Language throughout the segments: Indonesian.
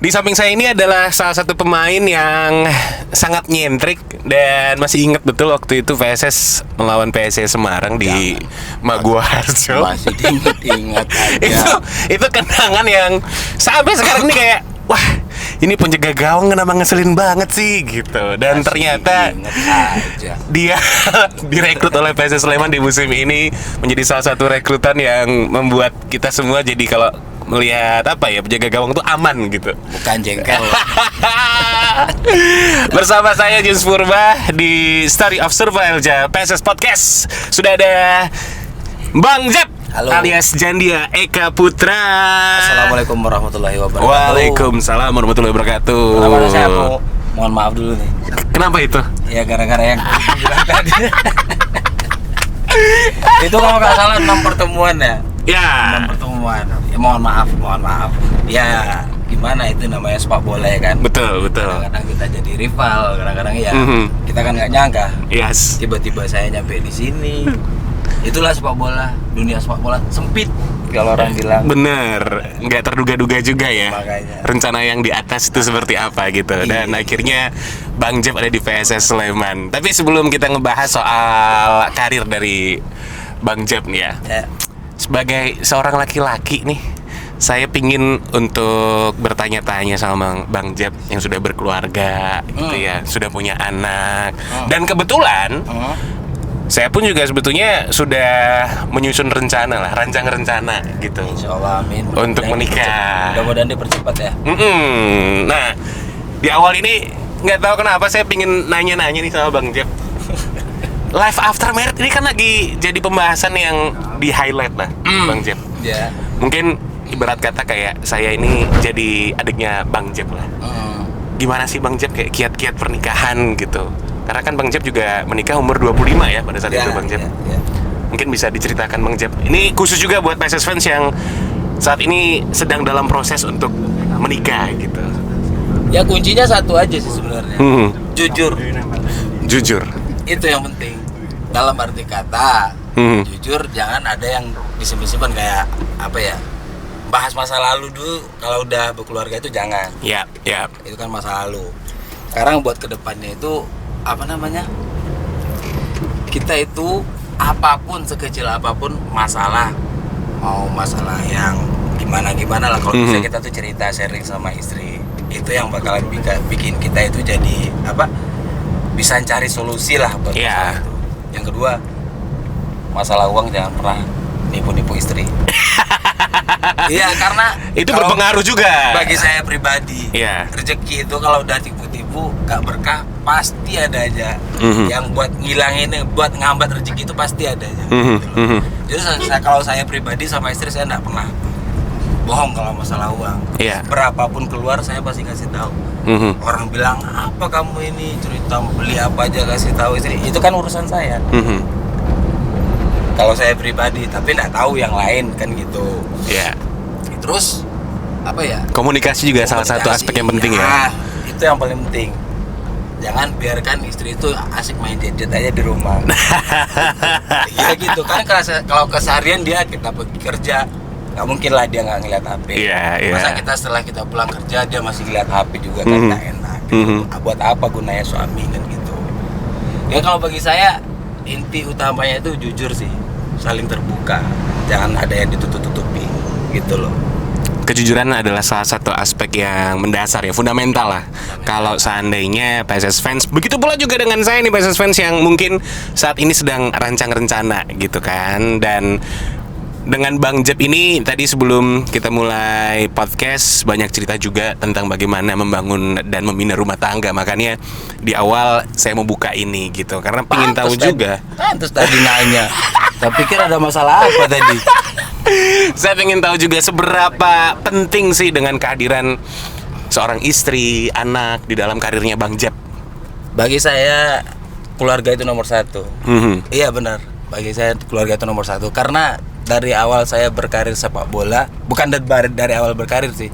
Di samping saya ini adalah salah satu pemain yang sangat nyentrik dan masih ingat betul waktu itu VSS melawan PSIS Semarang di Maguwarjo. Masih diingat aja. Itu kenangan yang sampai sekarang ini kayak wah, ini penjaga gawang kenapa ngeselin banget sih gitu. Dan Masih ternyata ingat aja. dia direkrut oleh PSS Sleman di musim ini menjadi salah satu rekrutan yang membuat kita semua jadi kalau melihat apa ya, penjaga gawang tuh aman gitu. Bukan jengkel. Bersama saya Jus Purba di Story of Survival PSS Podcast. Sudah ada Bang Jep. Halo. Alias Jandia Eka Putra. Assalamualaikum warahmatullahi wabarakatuh. Waalaikumsalam warahmatullahi wabarakatuh. Pertama saya mohon maaf dulu nih. Kenapa itu? Ya gara-gara yang bilang tadi. Itu kalau nggak salah 6 pertemuan ya. Ya. 6 pertemuan. Ya, mohon maaf. Ya gimana itu namanya sepak bola ya kan. Betul. Kadang-kadang kita jadi rival, kadang-kadang ya kita kan nggak nyangka. Yes. Tiba-tiba saya nyampe di sini. Itulah sepak bola, dunia sepak bola sempit kalau orang bilang. Bener, nggak terduga-duga juga ya. Makanya. Rencana yang di atas itu seperti apa gitu. Dan akhirnya Bang Jep ada di PSS Sleman. Tapi sebelum kita ngebahas soal karir dari Bang Jep nih ya, Ya. sebagai seorang laki-laki nih, saya pingin untuk bertanya-tanya sama Bang Jep yang sudah berkeluarga gitu ya, sudah punya anak. Dan kebetulan saya pun juga sebetulnya sudah menyusun rencana lah, rancang rencana gitu. Insya Allah amin. Untuk menikah. Mudah-mudahan dipercepat ya. Nah, di awal ini nggak tahu kenapa saya pingin nanya-nanya nih sama Bang Jep. Life after marriage ini kan lagi jadi pembahasan yang di highlight lah, Bang Jep. Ya. Mungkin ibarat kata kayak saya ini jadi adiknya Bang Jep lah. Gimana sih Bang Jep kayak kiat-kiat pernikahan gitu? Karena kan Bang Jep juga menikah umur 25 ya pada saat itu Bang Jep. Ya. Mungkin bisa diceritakan Bang Jep. Ini khusus juga buat PSS fans yang saat ini sedang dalam proses untuk menikah gitu. Ya kuncinya satu aja sih sebenarnya. Jujur. Jujur. Itu yang penting. Dalam arti kata, jujur, jangan ada yang disimpan kayak apa ya? Bahas masa lalu dulu, kalau udah berkeluarga itu jangan. Ya. Itu kan masa lalu. Sekarang buat kedepannya itu apa namanya? Kita itu apapun, sekecil apapun masalah, mau masalah yang gimana lah, kalau bisa kita tuh cerita, sharing sama istri, itu yang bakalan bikin kita itu jadi apa? Bisa cari solusi lah buat masalah itu. Yang kedua, masalah uang jangan pernah nipu-nipu istri. Iya, karena Itu berpengaruh juga. bagi saya pribadi. Iya. Rezeki itu kalau udah tipu-tipu gak berkah, pasti ada aja. Yang buat ngilangin, buat ngambat rezeki itu pasti ada aja. Jadi kalau saya pribadi sama istri, saya gak pernah bohong kalau masalah uang. Iya. Berapapun keluar saya pasti kasih tahu. Orang bilang apa kamu ini cerita beli apa aja kasih tahu istri, itu kan urusan saya. Kalau saya pribadi, tapi nggak tahu yang lain kan gitu. Iya. Terus apa ya? Komunikasi juga salah satu aspek yang penting ya. Itu yang paling penting. Jangan biarkan istri itu asik main gadget aja di rumah. Ya gitu kan, kalau keseharian kita pergi kerja, nggak mungkin lah dia nggak ngeliat HP. Iya. Masa kita setelah kita pulang kerja dia masih ngeliat HP juga kan nggak enak. Buat apa gunanya suami kan gitu. Ya kalau bagi saya inti utamanya itu jujur sih, saling terbuka, jangan ada yang ditutup-tutupi gitu loh. Kejujuran adalah salah satu aspek yang mendasar ya, fundamental lah. Kalau seandainya PSS fans, begitu pula juga dengan saya nih PSS fans yang mungkin saat ini sedang rancang rencana gitu kan. Dan dengan Bang Jep ini tadi sebelum kita mulai podcast banyak cerita juga tentang bagaimana membangun dan membina rumah tangga. Makanya di awal saya mau buka ini gitu karena pengen tahu juga. Terus tadi nanya, saya pikir ada masalah apa tadi? Saya pengen tahu juga seberapa penting sih dengan kehadiran seorang istri, anak di dalam karirnya Bang Jep. Bagi saya keluarga itu nomor satu. Iya benar. Bagi saya keluarga itu nomor satu karena dari awal saya berkarir sepak bola, bukan dari awal berkarir sih,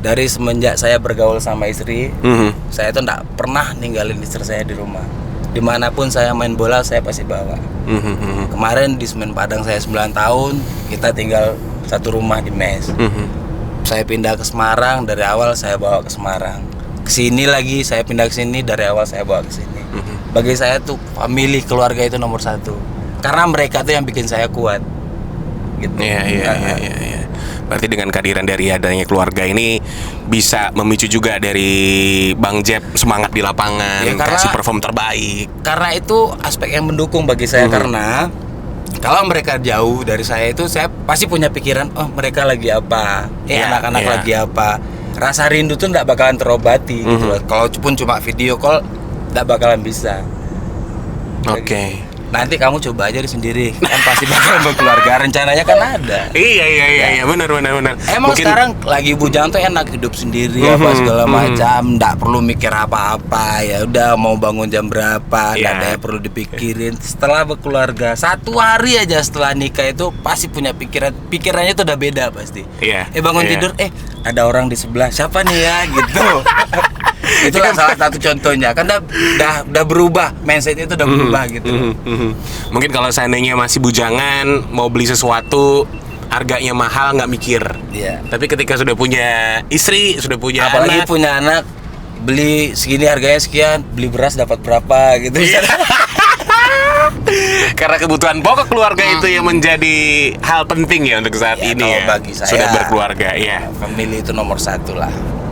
dari semenjak saya bergaul sama istri, saya tuh nggak pernah ninggalin istri saya di rumah. Dimanapun saya main bola saya pasti bawa. Kemarin di Semen Padang saya 9 tahun, kita tinggal satu rumah di mes. saya pindah ke Semarang, dari awal saya bawa ke Semarang. Kesini lagi saya pindah ke sini, dari awal saya bawa ke sini. Bagi saya tuh family, keluarga itu nomor satu. Karena mereka tuh yang bikin saya kuat. Gitu. Iya. Berarti dengan kehadiran dari adanya keluarga ini bisa memicu juga dari Bang Jeb semangat di lapangan, Ya, karena- kasih perform terbaik. Karena itu aspek yang mendukung bagi saya, karena kalau mereka jauh dari saya itu saya pasti punya pikiran, oh mereka lagi apa, anak-anak lagi apa. Rasa rindu tuh nggak bakalan terobati gitu loh. Kalau pun cuma video call nggak bakalan bisa. Oke. Nanti kamu coba aja sendiri, kan pasti bakalan berkeluarga. Rencananya kan ada. Iya, benar. Emang sekarang lagi bujang tuh enak, hidup sendiri apa segala macam, nggak perlu mikir apa-apa. Ya udah mau bangun jam berapa, nggak ada yang perlu dipikirin. Setelah berkeluarga, 1 hari aja setelah nikah itu pasti punya pikirannya tuh udah beda pasti. Iya. Bangun tidur, ada orang di sebelah, siapa nih ya gitu. Itulah salah satu contohnya, kan udah berubah, mindsetnya itu udah berubah gitu. Mungkin kalau seandainya masih bujangan, mau beli sesuatu harganya mahal nggak mikir. Iya. Tapi ketika sudah punya istri, sudah punya Apalagi anak, punya anak, beli segini harganya sekian, beli beras dapat berapa gitu. karena kebutuhan pokok keluarga itu yang menjadi hal penting ya untuk saat Ya, ini kalau ya. bagi saya, sudah berkeluarga ya. Family itu nomor satu lah.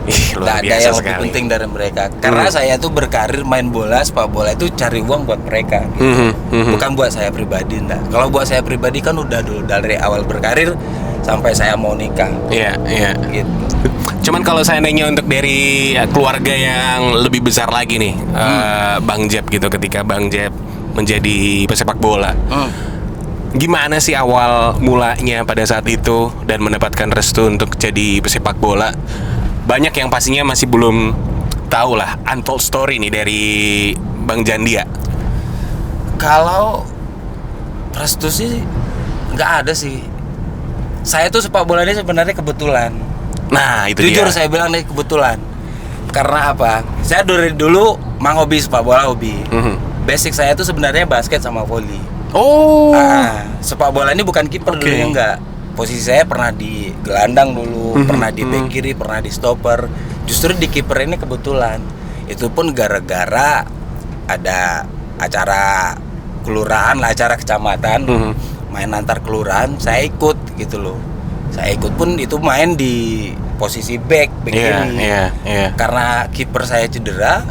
Ih, luar Nggak ada biasa yang lebih sekali. penting dari mereka. Karena saya tuh berkarir main bola, sepak bola itu cari uang buat mereka. Bukan buat saya pribadi, enggak. Kalau buat saya pribadi kan udah dulu dari awal berkarir sampai saya mau nikah. Iya. Gitu. Cuman kalau seandainya untuk dari keluarga yang lebih besar lagi nih, Bang Jeb gitu, ketika Bang Jeb menjadi pesepak bola, gimana sih awal mulanya pada saat itu dan mendapatkan restu untuk jadi pesepak bola? Banyak yang pastinya masih belum tahu lah untold story nih dari Bang Jandia. Kalau restu sih nggak ada sih. Saya tuh sepak bola ini sebenarnya kebetulan. Nah itu Jujur dia. saya bilang nih kebetulan. Karena apa? Saya dari dulu mang hobi sepak bola, hobi. Basic saya tuh sebenarnya basket sama volley. Oh. Sepak bola ini bukan kiper Oke. dulunya, enggak. Posisi saya pernah di gelandang dulu, pernah di back kiri, pernah di stopper. Justru di kiper ini kebetulan. Itu pun gara-gara ada acara kelurahan, acara kecamatan, main antar kelurahan, saya ikut gitu loh. Saya ikut pun itu main di posisi back kiri. Iya. Karena kiper saya cedera,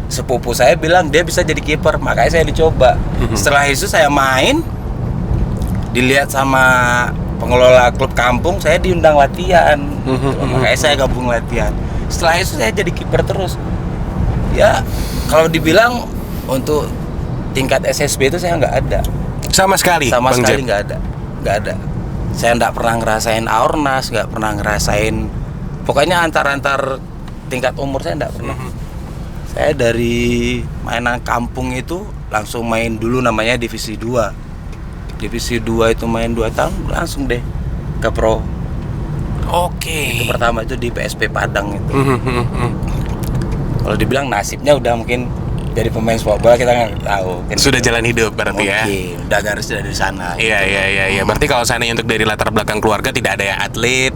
sepupu saya bilang dia bisa jadi kiper, makanya saya dicoba. Setelah itu saya main, dilihat sama pengelola klub kampung, saya diundang latihan. Makanya saya gabung latihan. Setelah itu saya jadi kiper terus. Ya, kalau dibilang untuk tingkat SSB itu saya nggak ada. Sama sekali. Sama Bang sekali Jeb. nggak ada. Saya nggak pernah ngerasain Aornas, nggak pernah ngerasain. Pokoknya antar tingkat umur saya nggak pernah. Saya dari mainan kampung itu langsung main dulu namanya Divisi 2. Divisi 2 itu main 2 tahun langsung deh ke pro. Oke. Itu pertama itu di PSP Padang itu. Kalau dibilang nasibnya udah mungkin jadi pemain sepak bola kita nggak tahu. Kan Sudah gitu. jalan hidup berarti ya. Oke, udah garisnya dari sana. Iya. Berarti kalau seandainya untuk dari latar belakang keluarga tidak ada yang atlet.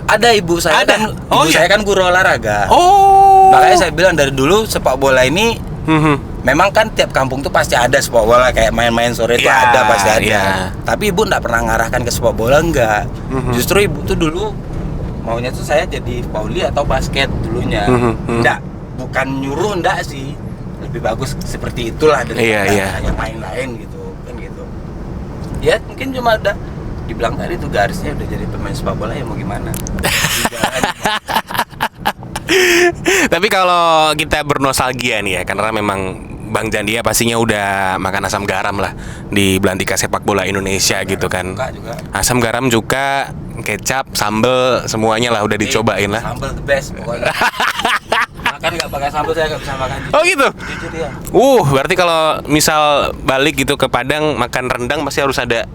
Ada ibu saya Ada? kan, Oh, ibu iya. saya kan guru olahraga. Oh. Makanya saya bilang dari dulu sepak bola ini memang kan tiap kampung tuh pasti ada sepak bola, kayak main-main sore itu Iya, ada, pasti ada. iya. Tapi ibu nggak pernah ngarahkan ke sepak bola, enggak. Justru ibu tuh dulu maunya tuh saya jadi volley atau basket dulunya. Enggak, bukan nyuruh, enggak sih. Lebih bagus seperti itulah daripada Iya. hanya main lain gitu, kan gitu. Ya mungkin cuma ada dibilang tadi tuh garisnya udah jadi pemain sepak bola, ya mau gimana. Tapi kalau kita bernostalgia nih ya, karena memang Bang Jandia pastinya udah makan asam garam lah di belantika sepak bola Indonesia gitu kan. Suka juga. Asam garam juga, kecap, sambel, semuanya lah udah dicobain lah. Sambal the best pokoknya. Makan nggak pakai sambal saya nggak bisa makan. Oh gitu. Jujur ya. Berarti kalau misal balik gitu ke Padang makan rendang pasti harus ada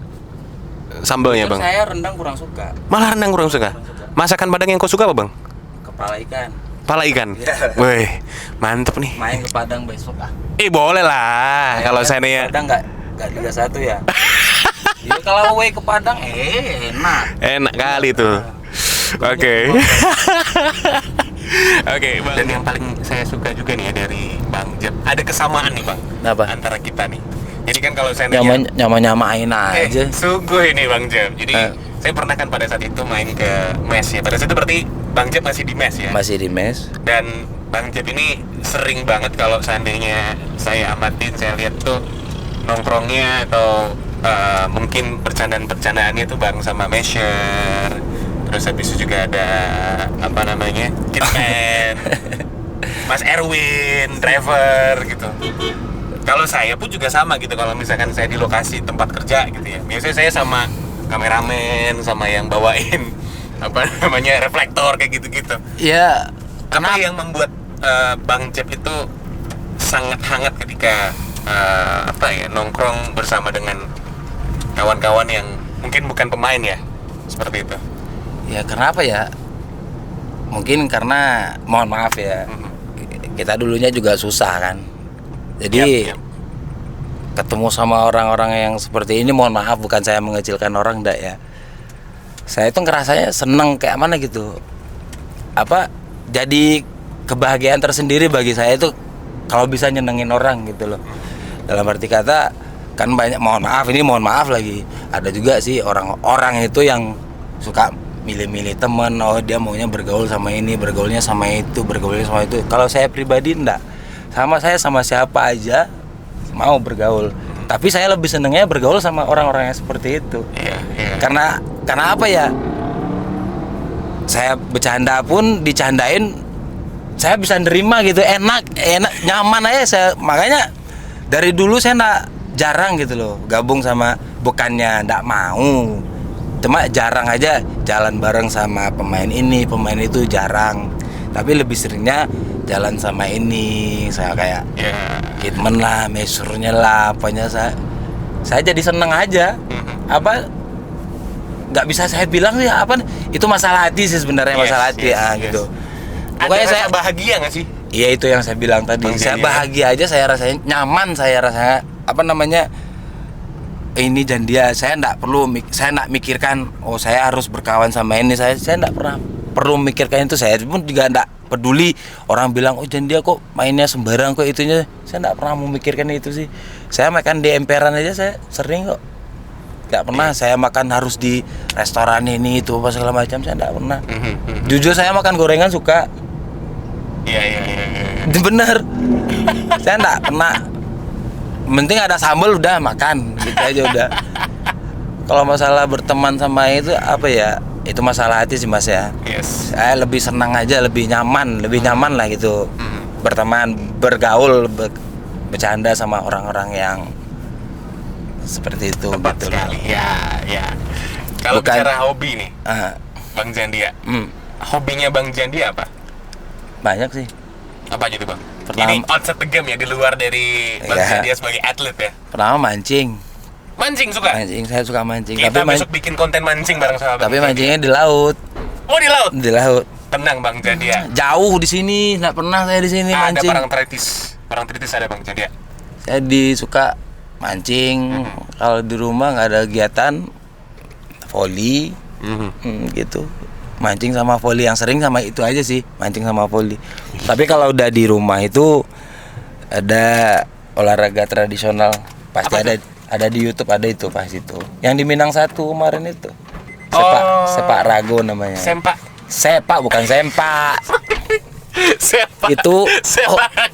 sambelnya Jujur Bang. saya rendang kurang suka. Malah rendang kurang suka. Masakan Padang yang kau suka apa Bang? Kepala ikan. Pala ikan. Iya. Wih, mantep nih. Main ke Padang besok ah. Boleh lah. Kalau seandainya Padang nggak Liga 1 ya. Iya kalau away ke Padang enak. enak kali tuh. Oke. Oke, Bang. Dan yang paling saya suka juga nih ya dari Bang Jeb, ada kesamaan nih Bang. Apa? Antara kita nih. Jadi kan kalau saya Nyamain aja. sungguh ini Bang Jeb. Jadi saya pernah kan pada saat itu main ke mes ya. Pada saat itu berarti Bang Jeb masih di mes ya. Masih di mes. Dan Bang Jeb ini sering banget kalau seandainya saya amatin, saya lihat tuh nongkrongnya atau mungkin bercandaan-bercandaannya tuh Bang sama Mesher. Terus habis itu juga ada apa namanya, Kitman, Mas Erwin, driver gitu. Kalau saya pun juga sama gitu. Kalau misalkan saya di lokasi tempat kerja gitu ya, biasanya saya sama kameramen, sama yang bawain apa namanya reflektor kayak gitu-gitu. Ya, Apa yang membuat Bang Jeb itu sangat hangat ketika apa ya, nongkrong bersama dengan kawan-kawan yang mungkin bukan pemain ya, seperti itu. ya kenapa ya? Mungkin karena mohon maaf ya, kita dulunya juga susah kan. Jadi Yap. ketemu sama orang-orang yang seperti ini, mohon maaf, bukan saya mengecilkan orang, enggak ya. Saya itu ngerasanya seneng kayak mana gitu. Apa jadi kebahagiaan tersendiri bagi saya itu kalau bisa nyenengin orang gitu loh. Dalam arti kata, kan banyak, mohon maaf lagi, ada juga sih orang-orang itu yang suka milih-milih temen. Oh, dia maunya bergaul sama ini, bergaulnya sama itu, bergaulnya sama itu. Kalau saya pribadi enggak. Saya sama siapa aja mau bergaul. Tapi saya lebih senengnya bergaul sama orang-orang yang seperti itu. Iya, iya. Karena apa ya? Saya bercanda pun dicandain, saya bisa nerima gitu, enak, nyaman aja saya. Makanya dari dulu saya jarang gitu loh gabung sama, bukannya ndak mau, cuma jarang aja jalan bareng sama pemain ini, pemain itu jarang. Tapi lebih seringnya jalan sama ini, saya kayak Hitman lah, mesurnya lah, apanya saya jadi seneng aja. Apa nggak bisa saya bilang sih apa, itu masalah hati sih sebenarnya, masalah hati gitu. Pokoknya saya bahagia nggak sih? Iya, itu yang saya bilang tadi. Saya bahagia aja, saya rasanya nyaman, saya rasanya apa namanya, ini dan dia. Saya enggak mikirkan oh saya harus berkawan sama ini. Saya enggak pernah perlu mikirkan itu. Saya pun juga enggak peduli orang bilang oh dan dia kok mainnya sembarang kok itunya. Saya enggak pernah memikirkan itu sih. Saya makan di emperan aja saya sering kok. Enggak pernah saya makan harus di restoran ini itu apa segala macam, saya enggak pernah. Jujur saya makan gorengan suka. Iya. Bener. Saya enggak pernah. Penting ada sambal udah makan gitu aja udah. Kalau masalah berteman sama itu apa ya? Itu masalah hati sih Mas ya. Yes. Saya lebih senang aja, lebih nyaman lah gitu. Berteman, bergaul, bercanda sama orang-orang yang seperti itu. Tepat gitu sekali. Ya. Kalau bicara hobi nih, Bang Jandia. Hobinya Bang Jandia apa? Banyak sih. Apa aja tuh Bang? Pertama, ini outside the game ya, di luar dari Bang Jandia sebagai atlet ya. Pertama mancing. Mancing suka? Mancing, saya suka mancing. Kita besok bikin konten mancing bareng sama Bang. Tapi mancingnya di laut. Oh, di laut? Di laut. Tenang Bang Jandia. Jauh di sini, nggak pernah saya di sini mancing. Ada Parangtritis ada Bang Jandia. Saya suka mancing. Kalau di rumah nggak ada kegiatan, volley, gitu. Mancing sama volley, yang sering sama itu aja sih, mancing sama volley. Tapi kalau udah di rumah itu ada olahraga tradisional, pasti ada di YouTube, ada itu pas itu. Yang di Minang 1 kemarin itu. Sepak rago namanya. Sepak bukan sempak.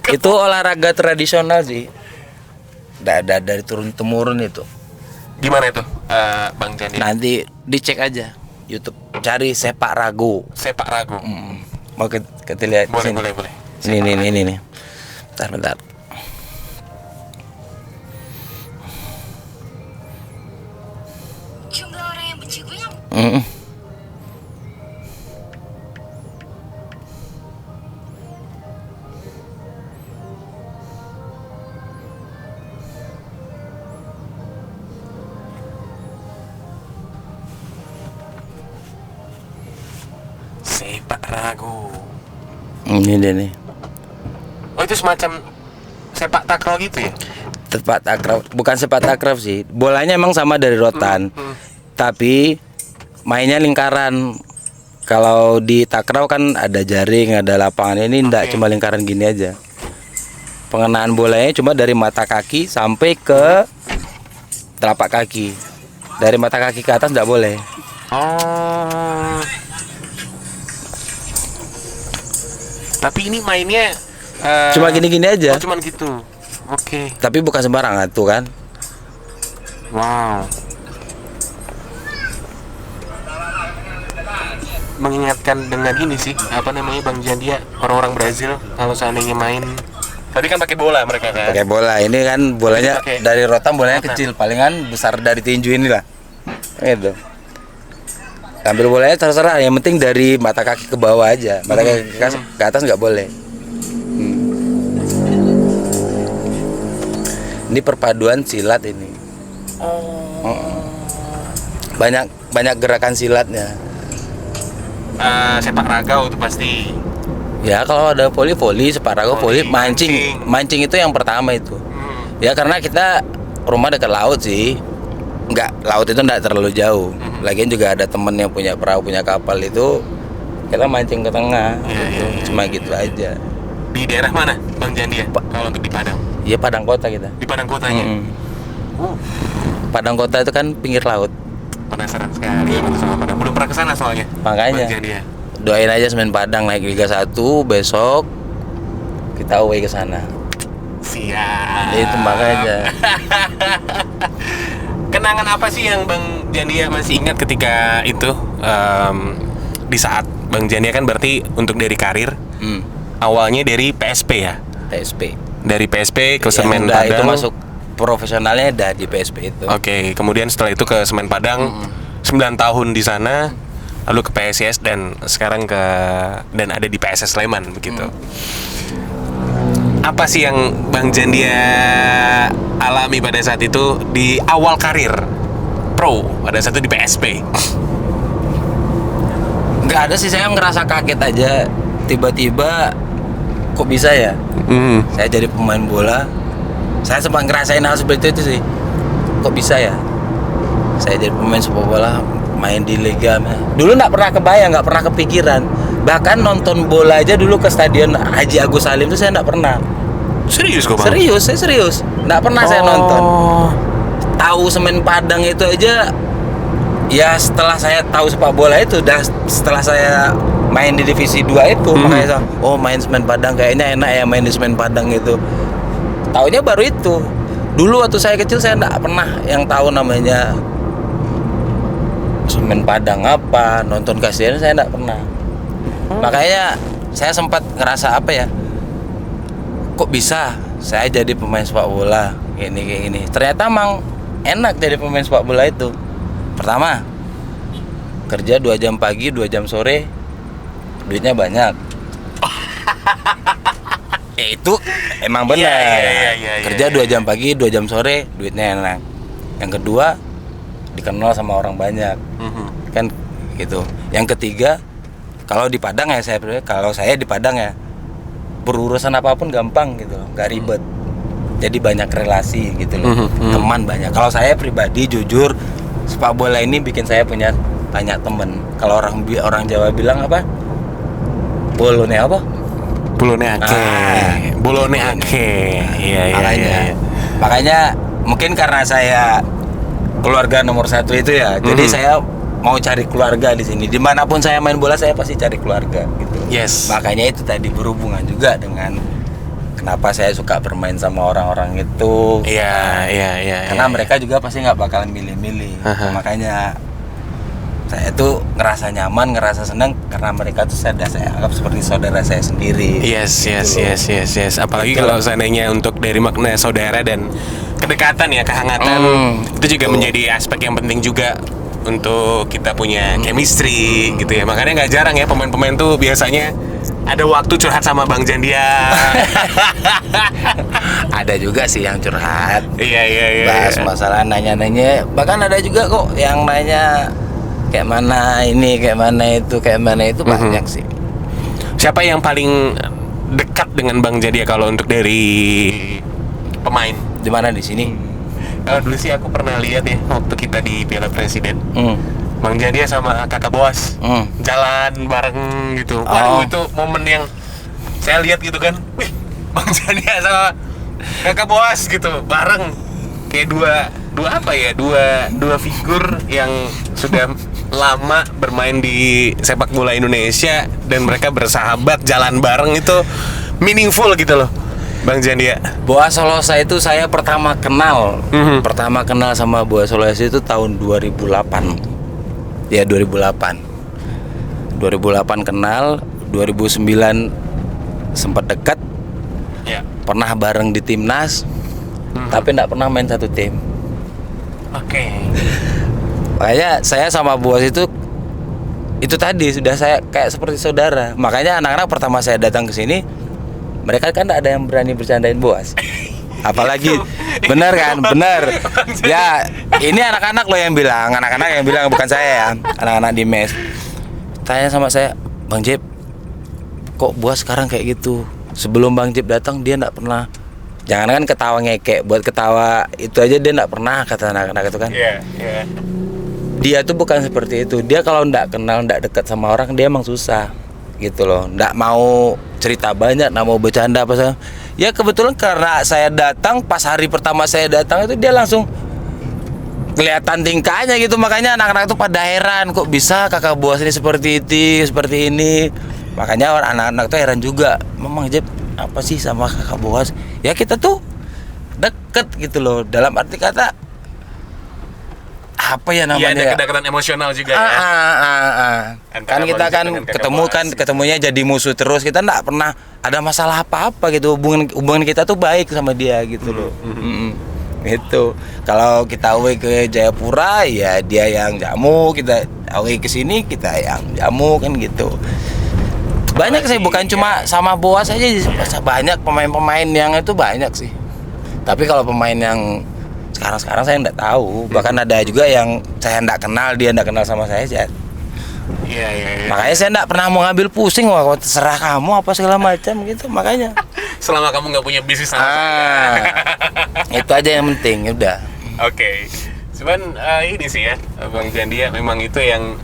Itu olahraga tradisional sih. Dari turun temurun itu. Gimana itu, Bang Jandia? Nanti dicek aja YouTube, cari sepak rago. Sepak rago. Mau kita lihat boleh, sini. Boleh. Ini nih. Bentar. Jumlah orang yang benci gue yang Sepak rago. Ini dia nih. Oh, itu semacam sepak takraw gitu ya? Sepak takraw, bukan sepak takraw sih. Bolanya emang sama dari rotan. Tapi mainnya lingkaran. Kalau di takraw kan ada jaring, ada lapangan. Ini enggak, Oke. cuma lingkaran gini aja. Pengenaan bolanya cuma dari mata kaki sampai ke telapak kaki. Dari mata kaki ke atas enggak boleh. Oh. Tapi ini mainnya Cuma gini-gini aja. Oh, cuman gitu. Oke. Tapi bukan sembarangan tuh kan. Wow. Mengingatkan dengan ini sih, apa namanya Bang Jandia, orang-orang Brazil kalau seandainya main. Tadi kan pakai bola mereka kan. Pakai bola. Ini kan bolanya Pakai dari rotan, bolanya rotan. kecil, palingan besar dari tinju inilah. Gitu. Ambil bolanya terserah, yang penting dari mata kaki ke bawah aja. Mata kaki ke atas nggak boleh. Ini perpaduan silat ini. Banyak gerakan silatnya. Sepak raga itu pasti. Ya kalau ada voli, sepak raga, voli, mancing itu yang pertama itu. Ya karena kita rumah dekat laut sih. Laut itu enggak terlalu jauh. Lagian juga ada temen yang punya perahu, punya kapal itu, kita mancing ke tengah. Iya, Gitu. iya, iya. Cuma gitu aja. Di daerah mana Bang Jandia? Kalau untuk di Padang. Iya Padang Kota kita. Di Padang kotanya. Padang Kota itu kan pinggir laut. Penasaran sekali ya sama Padang. Belum pernah kesana soalnya. Makanya. Bang Jandia. Doain aja Semen Padang naik Liga 1 besok kita away ke sana. Siap. Itu makanya. Kenangan apa sih yang Bang Jandia masih ingat ketika itu di saat Bang Jandia kan berarti untuk dari karir awalnya dari PSP ya? PSP. Dari PSP ke Yang Semen udah itu Padang. masuk profesionalnya udah di PSP itu. Oke, kemudian setelah itu ke Semen Padang 9 tahun di sana, lalu ke PSIS dan sekarang dan ada di PSS Sleman begitu. Apa sih yang Bang Jandia alami pada saat itu di awal karir pro pada saat itu di PSP? Nggak ada sih, saya ngerasa kaget aja tiba-tiba kok bisa ya saya jadi pemain bola. Saya sempat ngerasain hal seperti itu sih, kok bisa ya saya jadi pemain sepak bola, main di liga. Dulu nggak pernah kebayang, nggak pernah kepikiran. Bahkan nonton bola aja dulu ke stadion Haji Agus Salim itu saya nggak pernah. Serius kok Bang? Serius, saya serius, nggak pernah saya nonton. Tahu Semen Padang itu aja ya setelah saya tahu sepak bola itu, dan setelah saya main di divisi 2 itu, makanya saya, oh main Semen Padang kayaknya enak ya main di Semen Padang itu. Taunya baru itu. Dulu waktu saya kecil saya nggak pernah yang tahu namanya Semen Padang apa, nonton kasihan saya nggak pernah. Makanya saya sempat ngerasa apa ya, kok bisa saya jadi pemain sepak bola gini kayak gini. Ternyata emang enak jadi pemain sepak bola itu. Pertama, kerja 2 jam pagi 2 jam sore, duitnya banyak. Ya itu emang benar. Iya, Kerja 2 jam pagi 2 jam sore, duitnya enak. Yang kedua, dikenal sama orang banyak. Kan gitu. Yang ketiga, kalau di Padang ya kalau saya di Padang ya berurusan apapun gampang gitu loh, nggak ribet. Jadi banyak relasi gitu loh, teman banyak. Kalau saya pribadi jujur, sepak bola ini bikin saya punya banyak teman. Kalau orang Jawa bilang apa? Bolone apa? Bolone ake. Bolone ake. Iya. Makanya mungkin karena saya keluarga nomor 1 itu ya, jadi saya mau cari keluarga di sini. Dimanapun saya main bola saya pasti cari keluarga gitu. Yes. Makanya itu tadi berhubungan juga dengan kenapa saya suka bermain sama orang-orang itu. Iya. Karena mereka juga pasti nggak bakalan milih-milih. Makanya saya tuh ngerasa nyaman, ngerasa senang karena mereka tuh saya anggap seperti saudara saya sendiri. Yes. Apalagi Gitu. kalau seandainya untuk dari makna saudara dan kedekatan ya, kehangatan itu juga menjadi aspek yang penting juga untuk kita punya chemistry gitu ya. Makanya nggak jarang ya pemain-pemain tuh biasanya ada waktu curhat sama Bang Jandia. Ada juga sih yang curhat. Iya. Bahas masalah nanya-nanya. Bahkan ada juga kok yang nanya kayak mana ini, kayak mana itu banyak sih. Siapa yang paling dekat dengan Bang Jandia kalau untuk dari pemain? Di mana di sini? Kalau dulu sih aku pernah lihat ya waktu kita di Piala Presiden. Bang Jandia sama kakak Boas jalan bareng gitu. Waduh, itu momen yang saya lihat gitu kan. Wih, Bang Jandia sama kakak Boas gitu bareng. Kayak dua figur yang sudah lama bermain di sepak bola Indonesia dan mereka bersahabat jalan bareng, itu meaningful gitu loh, Bang Jandia. Boas Solosa itu saya pertama kenal. Pertama kenal sama Boas Solosa itu tahun 2008. Ya 2008 kenal, 2009 sempat dekat, Ya. pernah bareng di timnas, tapi enggak pernah main satu tim. Oke. Makanya saya sama Boas itu tadi sudah saya kayak seperti saudara. Makanya anak-anak pertama saya datang ke sini, mereka kan enggak ada yang berani bercandain Boas. Apalagi benar kan, benar ya. Ini anak-anak loh yang bilang, bukan saya ya, anak-anak di mes tanya sama saya, Bang Jep, kok Boas sekarang kayak gitu? Sebelum Bang Jep datang dia nggak pernah, jangan kan ketawa ngekek, buat ketawa itu aja dia nggak pernah, kata anak-anak itu kan. Dia tuh bukan seperti itu. Dia kalau nggak kenal, nggak dekat sama orang, dia emang susah gitu loh, nggak mau cerita banyak, nggak mau bercanda apa sih. Ya kebetulan karena saya datang, pas hari pertama saya datang itu dia langsung kelihatan tingkahnya gitu. Makanya anak-anak tuh pada heran, kok bisa kakak Boas ini seperti itu, seperti ini. Makanya anak-anak tuh heran juga, Memang Jep apa sih sama kakak Boas? Ya kita tuh deket gitu loh, dalam arti kata apa ya namanya? Iya, ada kedekatan emosional juga ya. Kan kita kan ketemunya jadi musuh terus, kita enggak pernah ada masalah apa-apa gitu. Hubungan kita tuh baik sama dia gitu loh. Itu kalau kita away ke Jayapura ya dia yang jamu, kita away ke sini kita yang jamu kan gitu. Banyak sih, bukan cuma sama Boas aja, banyak pemain-pemain yang itu banyak sih. Tapi kalau pemain yang sekarang saya enggak tahu, bahkan ada juga yang saya enggak kenal, dia enggak kenal sama saya. Iya. Makanya saya enggak pernah mau ngambil pusing, wah terserah kamu apa segala macam gitu, makanya. Selama kamu nggak punya bisnis sama saya. Itu aja yang penting, udah. Oke. Cuman ini sih ya, Bang Jandia, memang itu yang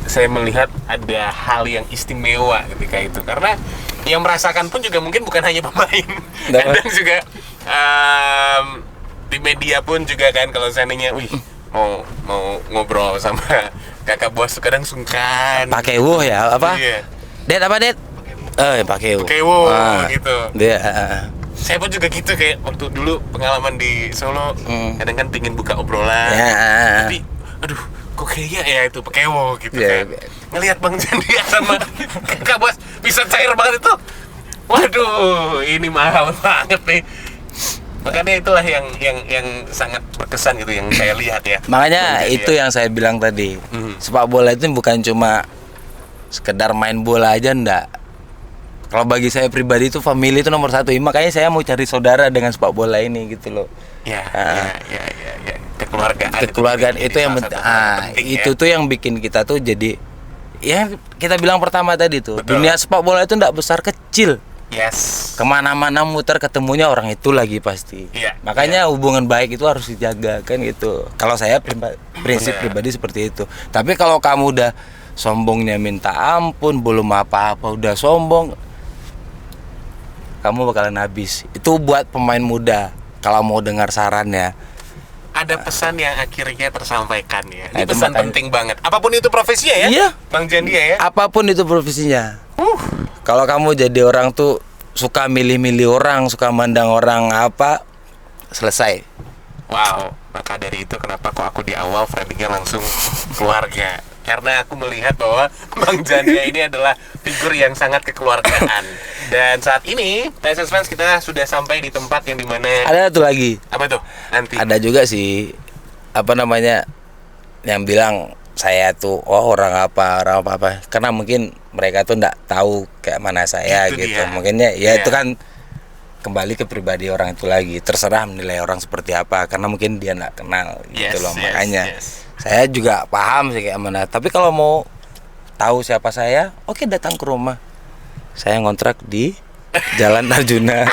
saya melihat ada hal yang istimewa ketika itu, karena yang merasakan pun juga mungkin bukan hanya pemain, kadang juga di media pun juga kan, kalau seandainya mau ngobrol sama kakak Boas tuh kadang sungkan. Pakai wuh ya apa? Iya. Det apa det? Pakai wuh. Pakai wuh gitu. Dia. Saya pun juga gitu, kayak waktu dulu pengalaman di Solo, kadang kan pingin buka obrolan, tapi aduh kok kayaknya ya itu pakai wuh gitu kan. Ngelihat Bang Jandia sama kakak Boas bisa cair banget itu. Waduh, ini mahal banget nih. Makanya itulah yang sangat berkesan gitu yang saya lihat ya. Makanya itu yang saya bilang tadi. Sepak bola itu bukan cuma sekedar main bola aja, enggak. Kalau bagi saya pribadi itu family itu nomor satu. Makanya saya mau cari saudara dengan sepak bola ini gitu loh. Ya. Kekeluargaan itu yang penting. Itu tuh yang bikin kita tuh jadi, ya kita bilang pertama tadi tuh, dunia sepak bola itu enggak besar kecil. Yes. Kemana-mana muter ketemunya orang itu lagi pasti. Makanya hubungan baik itu harus dijaga kan gitu. Kalau saya prinsip pribadi seperti itu. Tapi kalau kamu udah sombongnya minta ampun, belum apa-apa udah sombong, kamu bakalan habis. Itu buat pemain muda. Kalau mau dengar saran ya, ada pesan yang akhirnya tersampaikan ya. Ini pesan penting banget. Apapun itu profesinya ya, iya. Bang Jandia ya. Apapun itu profesinya. Kalau kamu jadi orang tuh suka milih-milih orang, suka mandang orang apa, selesai. Wow, maka dari itu kenapa kok aku di awal framingnya langsung keluarga. Karena aku melihat bahwa Bang Jandia ini adalah figur yang sangat kekeluargaan. Dan saat ini, PSS Fans, kita sudah sampai di tempat yang dimana ada satu lagi. Apa tuh? Nanti ada juga sih, apa namanya, yang bilang saya tuh orang apa. Karena mungkin mereka tuh nggak tahu kayak mana saya gitu. Mungkinnya ya itu kan kembali ke pribadi orang itu lagi. Terserah menilai orang seperti apa, karena mungkin dia nggak kenal gitu loh. Makanya saya juga paham sih kayak mana. Tapi kalau mau tahu siapa saya, oke, datang ke rumah. Saya ngontrak di Jalan Arjuna.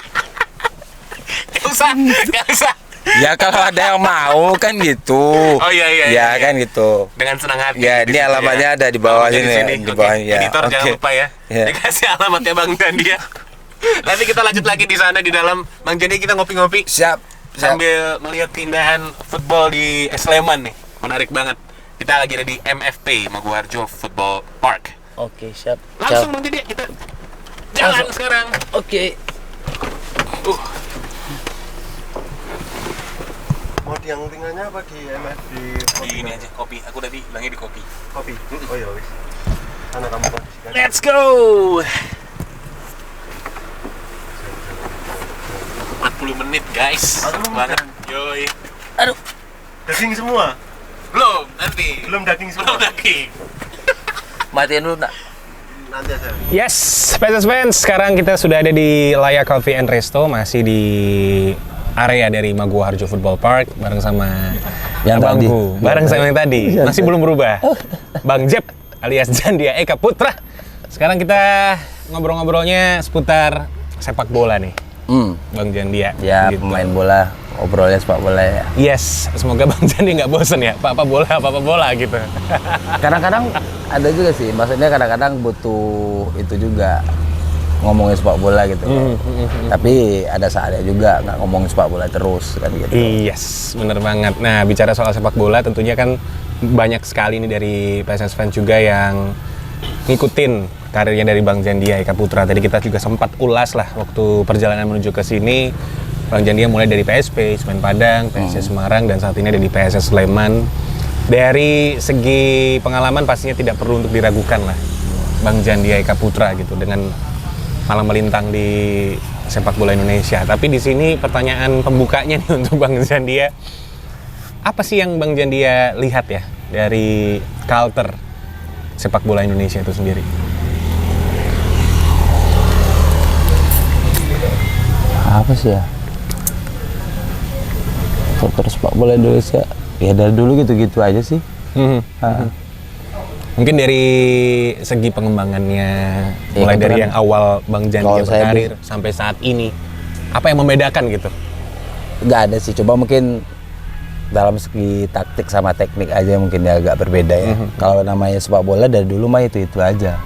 Gak usah. Ya kalau ada yang mau kan gitu. Oh iya Ya iya. kan gitu. Dengan senang hati. Ya, di ini situ alamatnya ada di bawah Alamatnya sini, sini. di Oke. bawah, ya. Editor jangan Oke. lupa ya. Ya. Dikasih alamatnya Bang Jandia. Nanti kita lanjut lagi di sana di dalam. Bang Jandia, kita ngopi-ngopi Siap. sambil melihat keindahan football di Sleman nih. Menarik banget. Kita lagi ada di MFP, Maguwarjo Football Park. Oke, siap. Langsung Bang Jandia, kita jalan sekarang. Oke. Mau di yang ringannya apa di MF di Di ini aja kopi. Aku tadi bilangnya di kopi. kopi? Oh ya wis. Sana kamu kondisikan. Let's go. 40 menit guys. 40 menit. Banget. Yoi. Aduh. Daging semua? Belum, nanti. Belum daging semua? Belum daging. Matiin dulu, Nak. Nanti aja. Yes, PSS Fans, sekarang kita sudah ada di Layak Coffee and Resto, masih di area dari Maguwarjo Football Park bareng sama Yang abangku, tadi. bareng sama yang tadi, masih belum berubah. Bang Jeb alias Jandia Eka Putra. Sekarang kita ngobrol-ngobrolnya seputar sepak bola nih, Bang Jandia. Ya, Gitu. pemain bola, obrolnya sepak bola ya. Yes, semoga Bang Jandia nggak bosen ya, apa bola gitu. Kadang-kadang ada juga sih, maksudnya kadang-kadang butuh itu juga ngomongin sepak bola gitu. Tapi ada saatnya juga nggak ngomongin sepak bola terus kan gitu. Yes, bener banget. Nah, bicara soal sepak bola, tentunya kan banyak sekali nih dari PSS Fans juga yang ngikutin karirnya dari Bang Jandia Eka Putra. Tadi kita juga sempat ulas lah waktu perjalanan menuju ke sini. Bang Jandia mulai dari PSP, Semen Padang, PSS Semarang, dan saat ini ada di PSS Sleman. Dari segi pengalaman pastinya tidak perlu untuk diragukan lah Bang Jandia Eka Putra gitu dengan malang melintang di sepak bola Indonesia. Tapi di sini pertanyaan pembukanya nih untuk Bang Jandia. Apa sih yang Bang Jandia lihat ya dari culture sepak bola Indonesia itu sendiri? Apa sih ya? Faktor sepak bola Indonesia ya dari dulu gitu-gitu aja sih. Mungkin dari segi pengembangannya, Ya, mulai kan dari kan yang awal Bang Jandia kalau saya berkarir sampai saat ini, apa yang membedakan gitu? Nggak ada sih, coba mungkin dalam segi taktik sama teknik aja mungkin ya agak berbeda ya. Kalau namanya sepak bola dari dulu mah itu aja.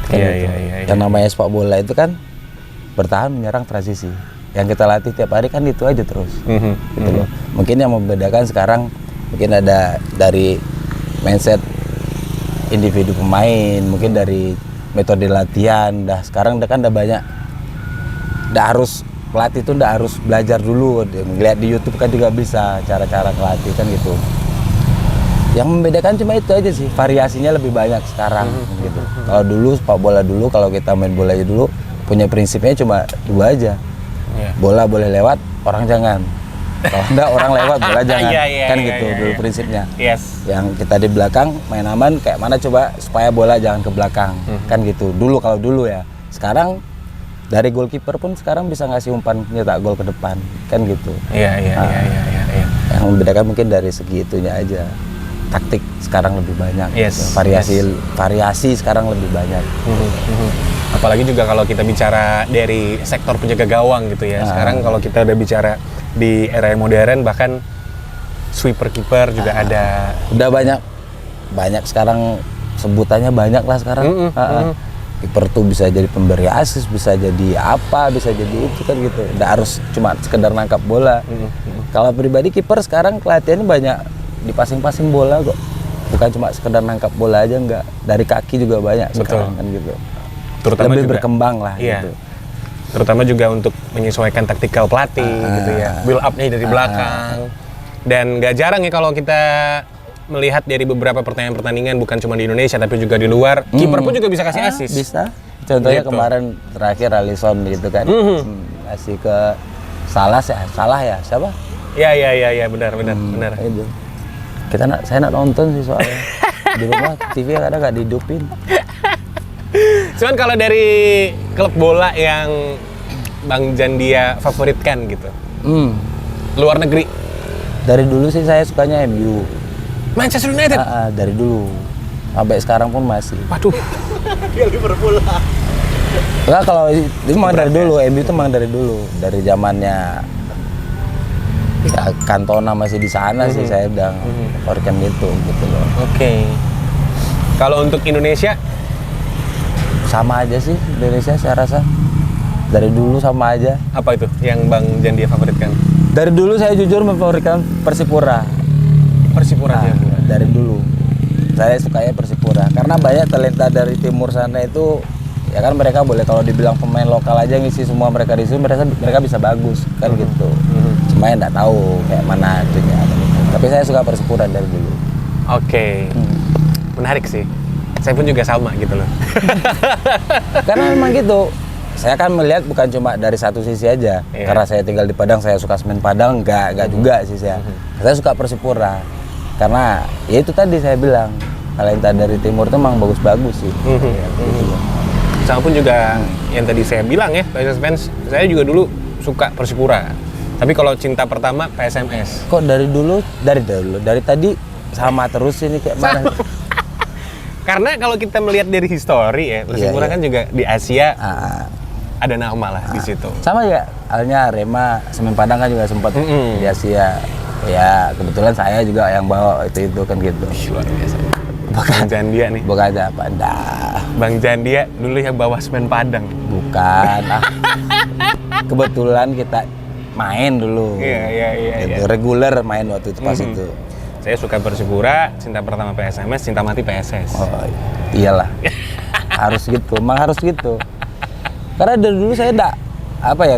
Kan Iya, itu. iya, iya, iya. Yang namanya sepak bola itu kan bertahan, menyerang, transisi. Yang kita latih tiap hari kan itu aja terus. Gitu loh. Mungkin yang membedakan sekarang mungkin ada dari mindset individu pemain, mungkin dari metode latihan. Sekarang kan udah banyak. Udah harus pelatih itu udah harus belajar dulu. Ngeliat di YouTube kan juga bisa cara-cara ngelatih kan gitu. Yang membedakan cuma itu aja sih, variasinya lebih banyak sekarang gitu. Kalau dulu sepak bola dulu, kalau kita main bola aja dulu punya prinsipnya cuma dua aja. Iya. Bola boleh lewat, orang jangan. Kalau enggak orang lewat, bola jangan. Iya, iya, Kan iya, gitu iya, dulu iya. prinsipnya. Yes. Yang kita di belakang main aman kayak mana coba supaya bola jangan ke belakang. Kan gitu. Dulu kalau dulu ya. Sekarang dari goalkeeper pun sekarang bisa ngasih umpan nyetak gol ke depan. Kan gitu. Iya, iya, Ah. iya, iya, iya, iya. Yang membedakan mungkin dari segi itunya aja. Taktik sekarang lebih banyak. Yes, gitu. Variasi sekarang lebih banyak. Apalagi juga kalau kita bicara dari sektor penjaga gawang gitu ya. Sekarang kalau kita udah bicara di era yang modern, bahkan sweeper keeper juga ada. Udah banyak sekarang sebutannya banyak lah sekarang. Kiper tuh bisa jadi pemberi asis, bisa jadi apa, bisa jadi itu kan gitu. Nggak harus cuma sekedar nangkap bola. Kalau pribadi kiper sekarang pelatihannya banyak di passing-passing bola kok. Bukan cuma sekedar nangkap bola aja, enggak. Dari kaki juga banyak sekarang kan gitu. Terutama Lebih juga, berkembang lah iya. gitu. Terutama juga untuk menyesuaikan taktikal pelatih gitu ya. Build up-nya dari belakang. Dan nggak jarang ya kalau kita melihat dari beberapa pertandingan bukan cuma di Indonesia tapi juga di luar, kiper pun juga bisa kasih asis. Bisa. Contohnya Gitu. kemarin terakhir Alisson gitu kan. Kasih ke Salah ya, siapa? Ya, benar. Itu. Saya nak nonton sih soalnya. Di rumah TV kadang nggak dihidupin. Cuman kalau dari klub bola yang Bang Jandia favoritkan gitu, luar negeri, Dari dulu sih saya sukanya MU. Manchester United. Dari dulu sampai sekarang pun masih. Waduh. Dia Liverpool lah. Enggak, kalau itu memang dari dulu, MU itu memang dari dulu, dari zamannya Ya Cantona masih di sana sih, saya udah favoritkan gitu loh. Oke. Kalau untuk Indonesia Sama aja sih Indonesia, saya rasa dari dulu sama aja. apa itu yang Bang Jandia favoritkan? Dari dulu saya jujur memfavoritkan Persipura. Persipura Nah, Jayapura. dari dulu saya sukanya Persipura karena banyak talenta dari timur sana itu. Ya kan mereka boleh, kalau dibilang pemain lokal aja ngisi semua mereka di sini, mereka bisa bagus kan gitu. Cuma yang nggak tahu kayak mana itunya. Tapi saya suka Persipura dari dulu. Oke. Menarik sih. Saya pun juga sama gitu loh. Karena memang gitu. Saya kan melihat bukan cuma dari satu sisi aja. Iya. Karena saya tinggal di Padang, saya suka semen Padang, enggak juga sih saya. Saya suka Persipura. Karena ya itu tadi saya bilang, talenta dari timur itu memang bagus-bagus sih. Ya, gitu loh. Sama pun juga yang tadi saya bilang ya, PSS fans, saya juga dulu suka Persipura. Tapi kalau cinta pertama PSMS. Kok dari tadi sama terus ini kayak mana? Karena kalau kita melihat dari histori ya, Persipura Iya. kan juga di Asia Ah, ada nama lah di situ. sama ya, halnya Arema, Semen Padang kan juga sempat di Asia. Ya kebetulan saya juga yang bawa itu kan gitu. Luar biasa. Bang Jandia nih. Bukan aja apa dah. Bang Jandia dulu yang bawa Semen Padang. Bukan. Kebetulan kita main dulu. Iya. Gitu, reguler main waktu itu pas itu. Saya suka Persipura, cinta pertama PSMS, cinta mati PSS. Oh iyalah. Harus gitu, emang harus gitu. Karena dari dulu saya enggak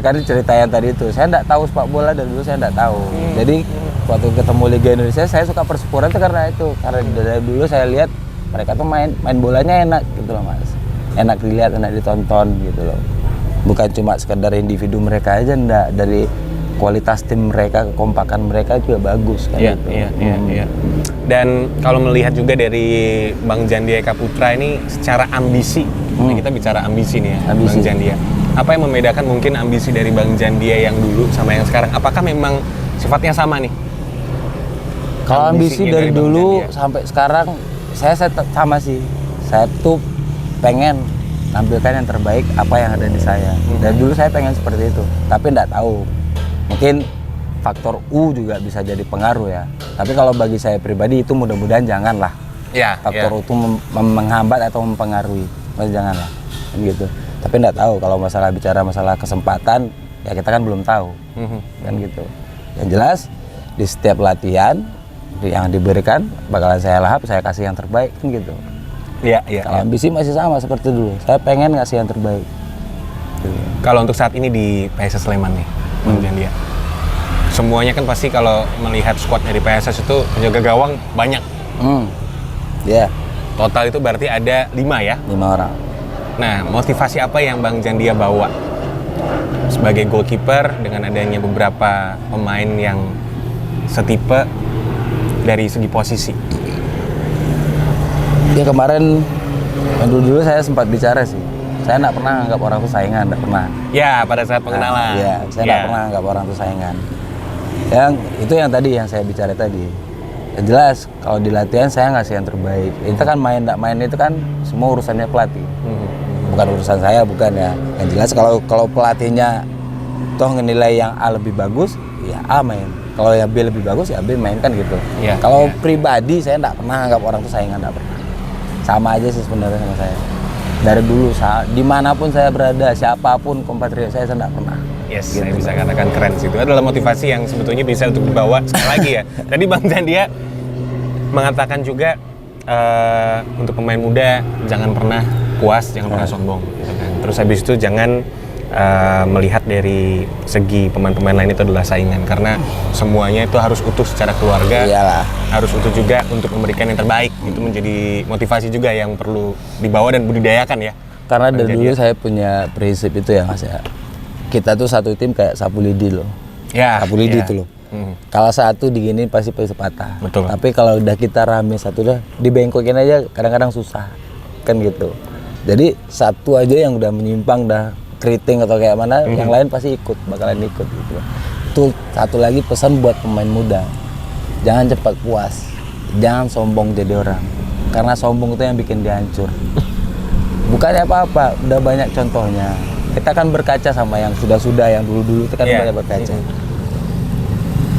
kan cerita yang tadi itu. Saya enggak tahu sepak bola, dari dulu saya enggak tahu. Jadi waktu ketemu Liga Indonesia saya suka Persipura itu karena itu. Karena dari dulu saya lihat mereka tuh main bolanya enak gitu loh Mas. Enak dilihat, enak ditonton gitu loh. Bukan cuma sekedar individu mereka aja, enggak, dari kualitas tim mereka, kekompakan mereka juga bagus kan gitu. Iya. Dan kalau melihat juga dari Bang Jandia Eka Putra ini secara ambisi, ini kita bicara ambisi nih ya, Ambisi. Bang Jandia. Apa yang membedakan mungkin ambisi dari Bang Jandia yang dulu sama yang sekarang? Apakah memang sifatnya sama nih? Kalau ambisi Ambisinya dari dari Bang dulu Jandia. sampai sekarang saya sama sih. Saya tuh pengen tampilkan yang terbaik apa yang ada di saya. Dari dulu saya pengen seperti itu, tapi enggak tahu. Mungkin faktor U juga bisa jadi pengaruh ya. Tapi kalau bagi saya pribadi itu mudah-mudahan janganlah. Ya, Faktor U itu menghambat atau mempengaruhi. Mas janganlah. Kan gitu. Tapi enggak tahu kalau bicara masalah kesempatan, ya kita kan belum tahu. Kan gitu. Yang jelas di setiap latihan yang diberikan bakalan saya lahap, saya kasih yang terbaik kan gitu. Iya. Kalau ambisi masih sama seperti dulu. Saya pengen ngasih yang terbaik. Gitu. Kalau untuk saat ini di PSS Sleman nih, Bang Jandia. Semuanya kan pasti kalau melihat squad dari PSS itu penjaga gawang banyak. Ya, Total itu berarti ada 5 ya. 5 orang. Nah, motivasi apa yang Bang Jandia bawa sebagai goalkeeper dengan adanya beberapa pemain yang setipe dari segi posisi? Ya kemarin dulu saya sempat bicara sih. Saya nggak pernah anggap orang itu saingan, nggak pernah. Ya, pada saat pengenalan. Iya, saya nggak pernah anggap orang itu saingan. Yang itu yang tadi yang saya bicara tadi. Ya jelas kalau di latihan saya ngasih yang terbaik. Itu kan main nggak main itu kan semua urusannya pelatih. Bukan urusan saya, bukan ya. Yang jelas kalau pelatihnya toh ngenilai yang A lebih bagus, ya A main. Kalau yang B lebih bagus, ya B main kan gitu. Iya, Kalau iya. pribadi saya nggak pernah anggap orang itu saingan, nggak pernah. Sama aja sih sebenarnya sama saya. Dari dulu dimanapun saya berada, siapapun kompatriot saya nggak pernah. Yes, Gitu. saya bisa katakan keren sih. Itu adalah motivasi yang sebetulnya bisa untuk dibawa sekali lagi ya. Tadi Bang Jandia mengatakan juga untuk pemain muda jangan pernah puas, jangan pernah sombong. Gitu kan. Terus habis itu jangan melihat dari segi pemain-pemain lain itu adalah saingan, karena semuanya itu harus utuh secara keluarga. Iyalah. Harus utuh juga untuk memberikan yang terbaik. Itu menjadi motivasi juga yang perlu dibawa dan budidayakan ya. Karena dari Bang dulu Jandia. saya punya prinsip itu ya Mas ya. Kita tuh satu tim kayak sapu lidi loh. Ya, Sapu lidi ya. itu loh. Kalau satu diginiin pasti patah. Betul. Tapi kalau udah kita rame satu dah dibengkokin aja kadang-kadang susah. Kan gitu. Jadi satu aja yang udah menyimpang dah keriting atau kayak mana, yang lain pasti bakalan ikut gitu. Tuh satu lagi pesan buat pemain muda. Jangan cepat puas. Jangan sombong jadi orang. Karena sombong itu yang bikin dia hancur. Bukannya apa-apa, udah banyak contohnya. Kita kan berkaca sama yang sudah-sudah, yang dulu-dulu itu kan Iya. banyak berkaca.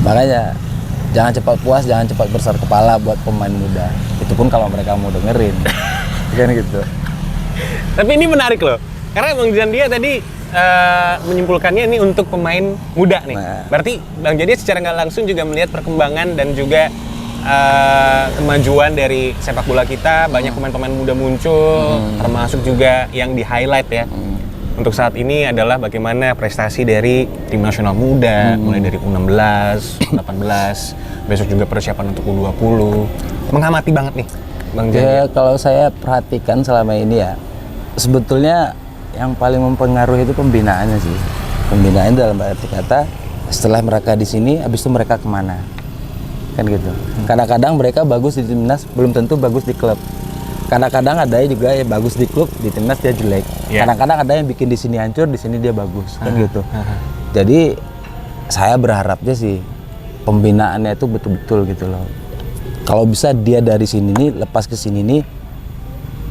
Makanya jangan cepat puas, jangan cepat besar kepala buat pemain muda. Itu pun kalau mereka mau dengerin. Kan gitu. Tapi ini menarik loh, karena Bang Jandia tadi menyimpulkannya ini untuk pemain muda nih. Nah. Berarti Bang Jandia secara nggak langsung juga melihat perkembangan dan juga kemajuan dari sepak bola kita. Banyak pemain-pemain muda muncul, termasuk juga yang di-highlight ya. Untuk saat ini adalah bagaimana prestasi dari tim nasional muda, mulai dari U16, U18, besok juga persiapan untuk U20. Mengamati banget nih, Bang Jandia. Ya kalau saya perhatikan selama ini ya, sebetulnya yang paling mempengaruhi itu pembinaannya sih. Pembinaan dalam arti kata, setelah mereka di sini, habis itu mereka kemana? Kan gitu. Kadang-kadang mereka bagus di timnas, belum tentu bagus di klub. Kadang-kadang ada juga yang bagus di klub, di timnas dia jelek. Yeah. Kadang-kadang ada yang bikin di sini hancur, di sini dia bagus, kan gitu. Jadi saya berharapnya sih pembinaannya itu betul-betul gitu loh. Kalau bisa dia dari sini nih lepas ke sini nih,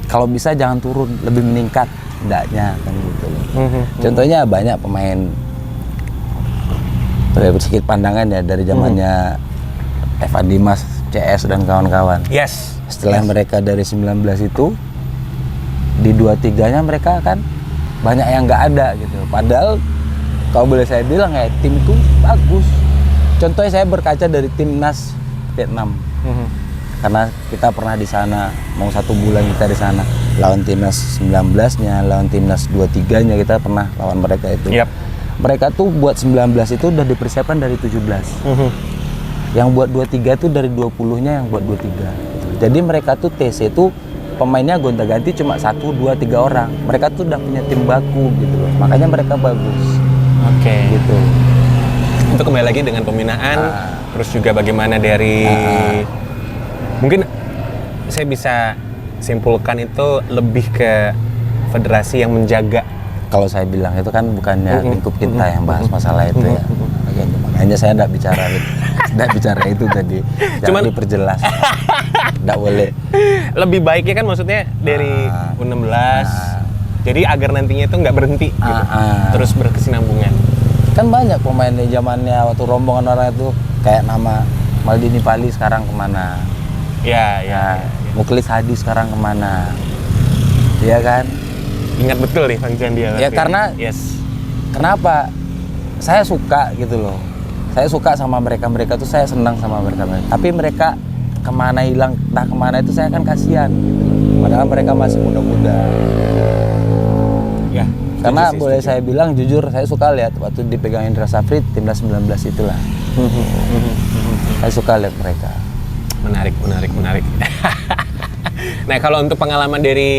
kalau bisa jangan turun, lebih meningkat hendaknya kan gitu loh. Contohnya banyak pemain sedikit pandangan ya dari zamannya Evan Dimas, CS dan kawan-kawan. Yes. Setelah mereka dari 19 itu di 23-nya mereka kan banyak yang nggak ada gitu. Padahal kalau boleh saya bilang ya tim itu bagus. Contohnya saya berkaca dari timnas Vietnam. Karena kita pernah di sana, mau 1 bulan kita di sana lawan timnas 19-nya, lawan timnas 23-nya kita pernah lawan mereka itu. Yep. Mereka tuh buat 19 itu udah dipersiapkan dari 17. Yang buat 23 itu dari 20-nya yang buat 23. Jadi mereka tuh TC itu pemainnya gonta-ganti cuma 1, 2, 3 orang. Mereka tuh udah punya tim baku gitu loh. Makanya mereka bagus. Oke. Gitu. Untuk kembali lagi dengan pembinaan, terus juga bagaimana dari mungkin saya bisa simpulkan itu lebih ke federasi yang menjaga. Kalau saya bilang itu kan bukannya lingkup kita yang bahas masalah itu ya. Makanya saya enggak bicara itu tadi. Jangan diperjelas. Enggak boleh. Lebih baiknya kan maksudnya dari U16. Jadi agar nantinya itu nggak berhenti gitu. Terus berkesinambungan. Kan banyak pemain di zamannya waktu rombongan orang itu kayak nama Maldini Pali sekarang kemana? Ya. Muklis Hadi sekarang kemana? Iya kan? Ingat betul nih Bang Jandia. Ya karena kenapa? Saya suka gitu loh. Saya suka sama mereka tuh, saya senang sama mereka. Tapi mereka kemana hilang, entah kemana itu saya kan kasihan gitu loh. Padahal mereka masih muda-muda. Ya. Karena boleh saya bilang jujur, saya suka lihat waktu dipegang Indra Safri timnas 19 itulah. Saya suka lihat mereka. Menarik. Nah, kalau untuk pengalaman dari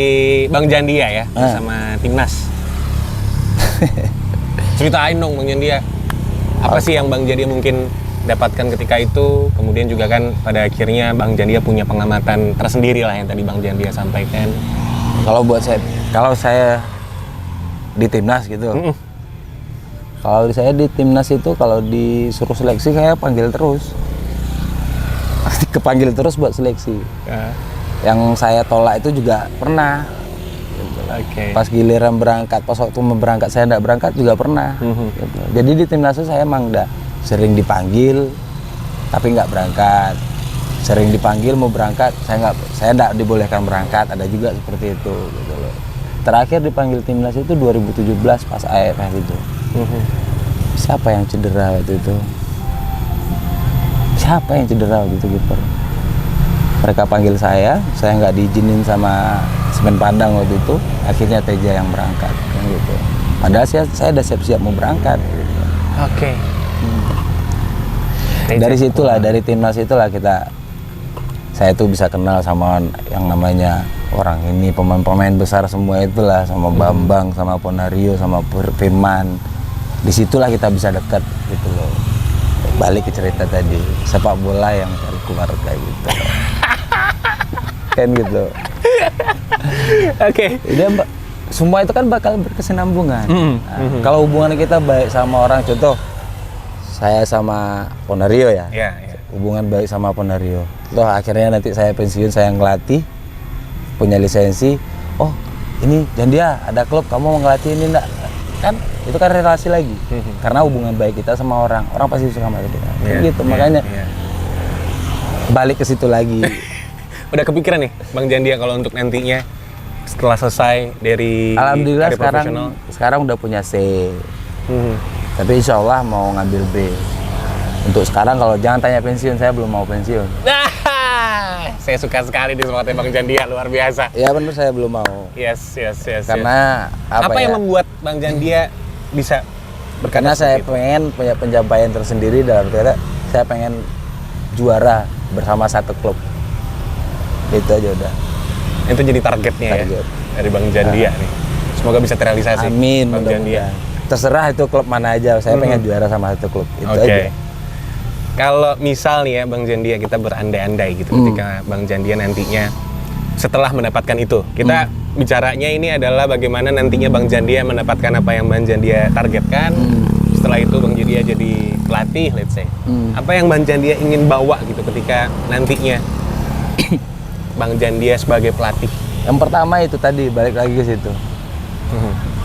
Bang Jandia ya sama timnas. Ceritain dong Bang Jandia. Apa sih yang Bang Jandia mungkin dapatkan ketika itu? Kemudian juga kan pada akhirnya Bang Jandia punya pengamatan tersendiri lah yang tadi Bang Jandia sampaikan. Kalau saya di timnas gitu. Kalau saya di timnas itu kalau disuruh seleksi saya panggil terus. Pasti kepanggil terus buat seleksi. Yang saya tolak itu juga pernah. Oke. Pas giliran berangkat, pas waktu mau berangkat saya enggak berangkat juga pernah. Gitu. Jadi di timnas itu saya emang udah sering dipanggil tapi nggak berangkat. Sering dipanggil mau berangkat, saya enggak dibolehkan berangkat, ada juga seperti itu gitu loh. Terakhir dipanggil timnas itu 2017 pas AFF itu. Siapa yang cedera waktu itu? Siapa yang cedera waktu itu kiper? Mereka panggil saya nggak diizinin sama Semen Padang waktu itu. Akhirnya Teja yang berangkat, kan gitu. Padahal saya udah siap-siap mau berangkat. Gitu. Oke. Dari situlah, dari timnas itulah saya tuh bisa kenal sama yang namanya orang ini pemain-pemain besar semua itulah, sama Bambang, sama Ponario, sama Firman. Disitulah kita bisa dekat gitu loh. Balik ke cerita tadi, sepak bola yang cari keluarga gitu. Kan gitu. Oke. Jadi semua itu kan bakal berkesinambungan. Kalau hubungan kita baik sama orang, contoh saya sama Ponario ya. Hubungan baik sama Ponario. Toh akhirnya nanti saya pensiun, saya ngelatih, punya lisensi. Oh, ini Jandia ada klub, kamu mau ngelatih ini enggak? kan itu kan relasi lagi. Karena hubungan baik kita sama orang pasti suka sama kita. Gitu makanya balik ke situ lagi. Udah kepikiran nih Bang Jandia kalau untuk nantinya setelah selesai dari Alhamdulillah karir profesional? sekarang udah punya C. Tapi insya Allah mau ngambil B. Untuk sekarang kalau jangan tanya pensiun, saya belum mau pensiun. Nah, saya suka sekali di semangatnya Bang Jandia, luar biasa. Ya benar, saya belum mau. Yes. Karena apa yang membuat Bang Jandia bisa berkata karena saya seperti itu? pengen punya pencapaian tersendiri, dalam arti saya pengen juara bersama satu klub. Itu aja udah. Itu jadi targetnya Target. ya dari Bang Jandia nih. Semoga bisa terrealisasi. Amin, Bang Jandia. mudah-mudahan. Terserah itu klub mana aja, saya pengen juara sama satu klub. Itu aja. Kalau misal nih ya Bang Jandia, kita berandai-andai gitu ketika Bang Jandia nantinya setelah mendapatkan itu, kita bicaranya ini adalah bagaimana nantinya Bang Jandia mendapatkan apa yang Bang Jandia targetkan. Setelah itu Bang Jandia jadi pelatih, let's say. Apa yang Bang Jandia ingin bawa gitu ketika nantinya Bang Jandia sebagai pelatih? Yang pertama itu tadi, balik lagi ke situ.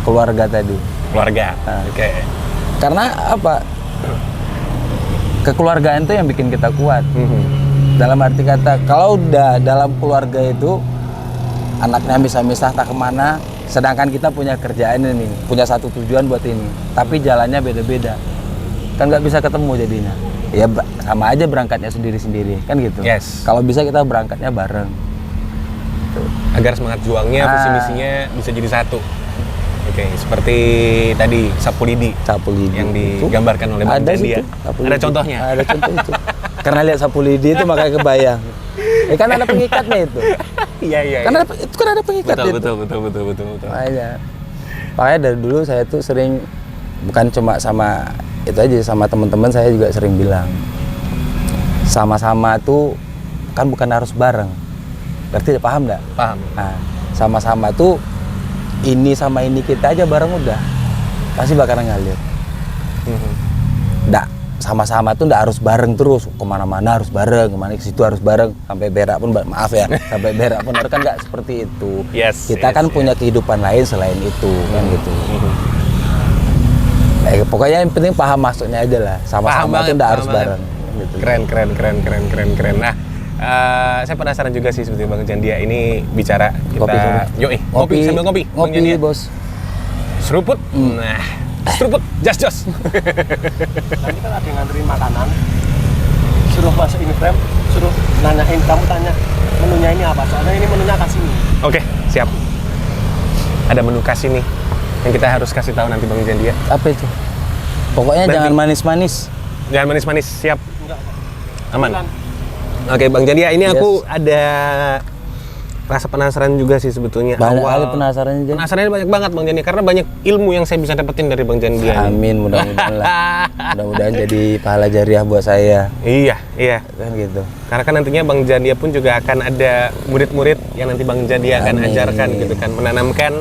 Keluarga tadi. Keluarga. Oke. Karena apa? Kekeluargaan itu yang bikin kita kuat. Dalam arti kata, kalau udah dalam keluarga itu anaknya misah-misah tak kemana, sedangkan kita punya kerjaan ini, punya satu tujuan buat ini, tapi jalannya beda-beda, kan nggak bisa ketemu jadinya. Ya sama aja berangkatnya sendiri-sendiri, kan gitu. Yes. Kalau bisa kita berangkatnya bareng. Agar semangat juangnya, visi misinya bisa jadi satu. Oke, seperti tadi Sapu Lidi yang digambarkan oleh Bang Jandia. Ada contohnya? Ada contoh itu. Karena lihat Sapu Lidi itu makanya kebayang. Kan ada pengikatnya itu. Iya. Karena itu kan ada pengikat itu. Betul. Makanya dari dulu saya tuh sering, bukan cuma sama itu aja, sama teman-teman saya juga sering bilang, sama-sama tuh kan bukan harus bareng. Berarti paham nggak? Paham. Nah, sama-sama tuh ini sama ini kita aja bareng udah pasti bakalan ngalir. Nggak, sama-sama tuh nggak harus bareng terus, kemana-mana harus bareng, kemana ke situ harus bareng, sampai berak pun maaf ya, sampai berak pun kan nggak seperti itu. Kita kan punya kehidupan lain selain itu, kan gitu. Pokoknya yang penting paham maksudnya aja lah, sama-sama tuh nggak harus bareng. Gitu. Keren. Nah, saya penasaran juga sih seperti Bang Jandia ini bicara kita. Kopi sambil ngopi. Ngopi bos. Seruput. Nah, seruput. Jos. Tadi kan ada yang nganterin makanan, suruh masuk ini frame, suruh nanyain, kamu tanya menunya ini apa, soalnya ini menunya kasih nih. Oke, siap. Ada menu kasih nih yang kita harus kasih tahu nanti Bang Jandia. Apa itu? Pokoknya jangan manis-manis. Jangan manis-manis, siap. Enggak. Aman. Oke Bang Jandia, ini aku Yes. ada rasa penasaran juga sih sebetulnya. Banyak kali penasarannya. Penasarannya banyak banget Bang Jandia, karena banyak ilmu yang saya bisa dapetin dari Bang Jandia. Amin, mudah-mudahan lah. Mudah-mudahan jadi pahala jariah buat saya. Iya. Kan gitu. Karena kan nantinya Bang Jandia pun juga akan ada murid-murid yang nanti Bang Jandia akan Amin. ajarkan gitu kan, menanamkan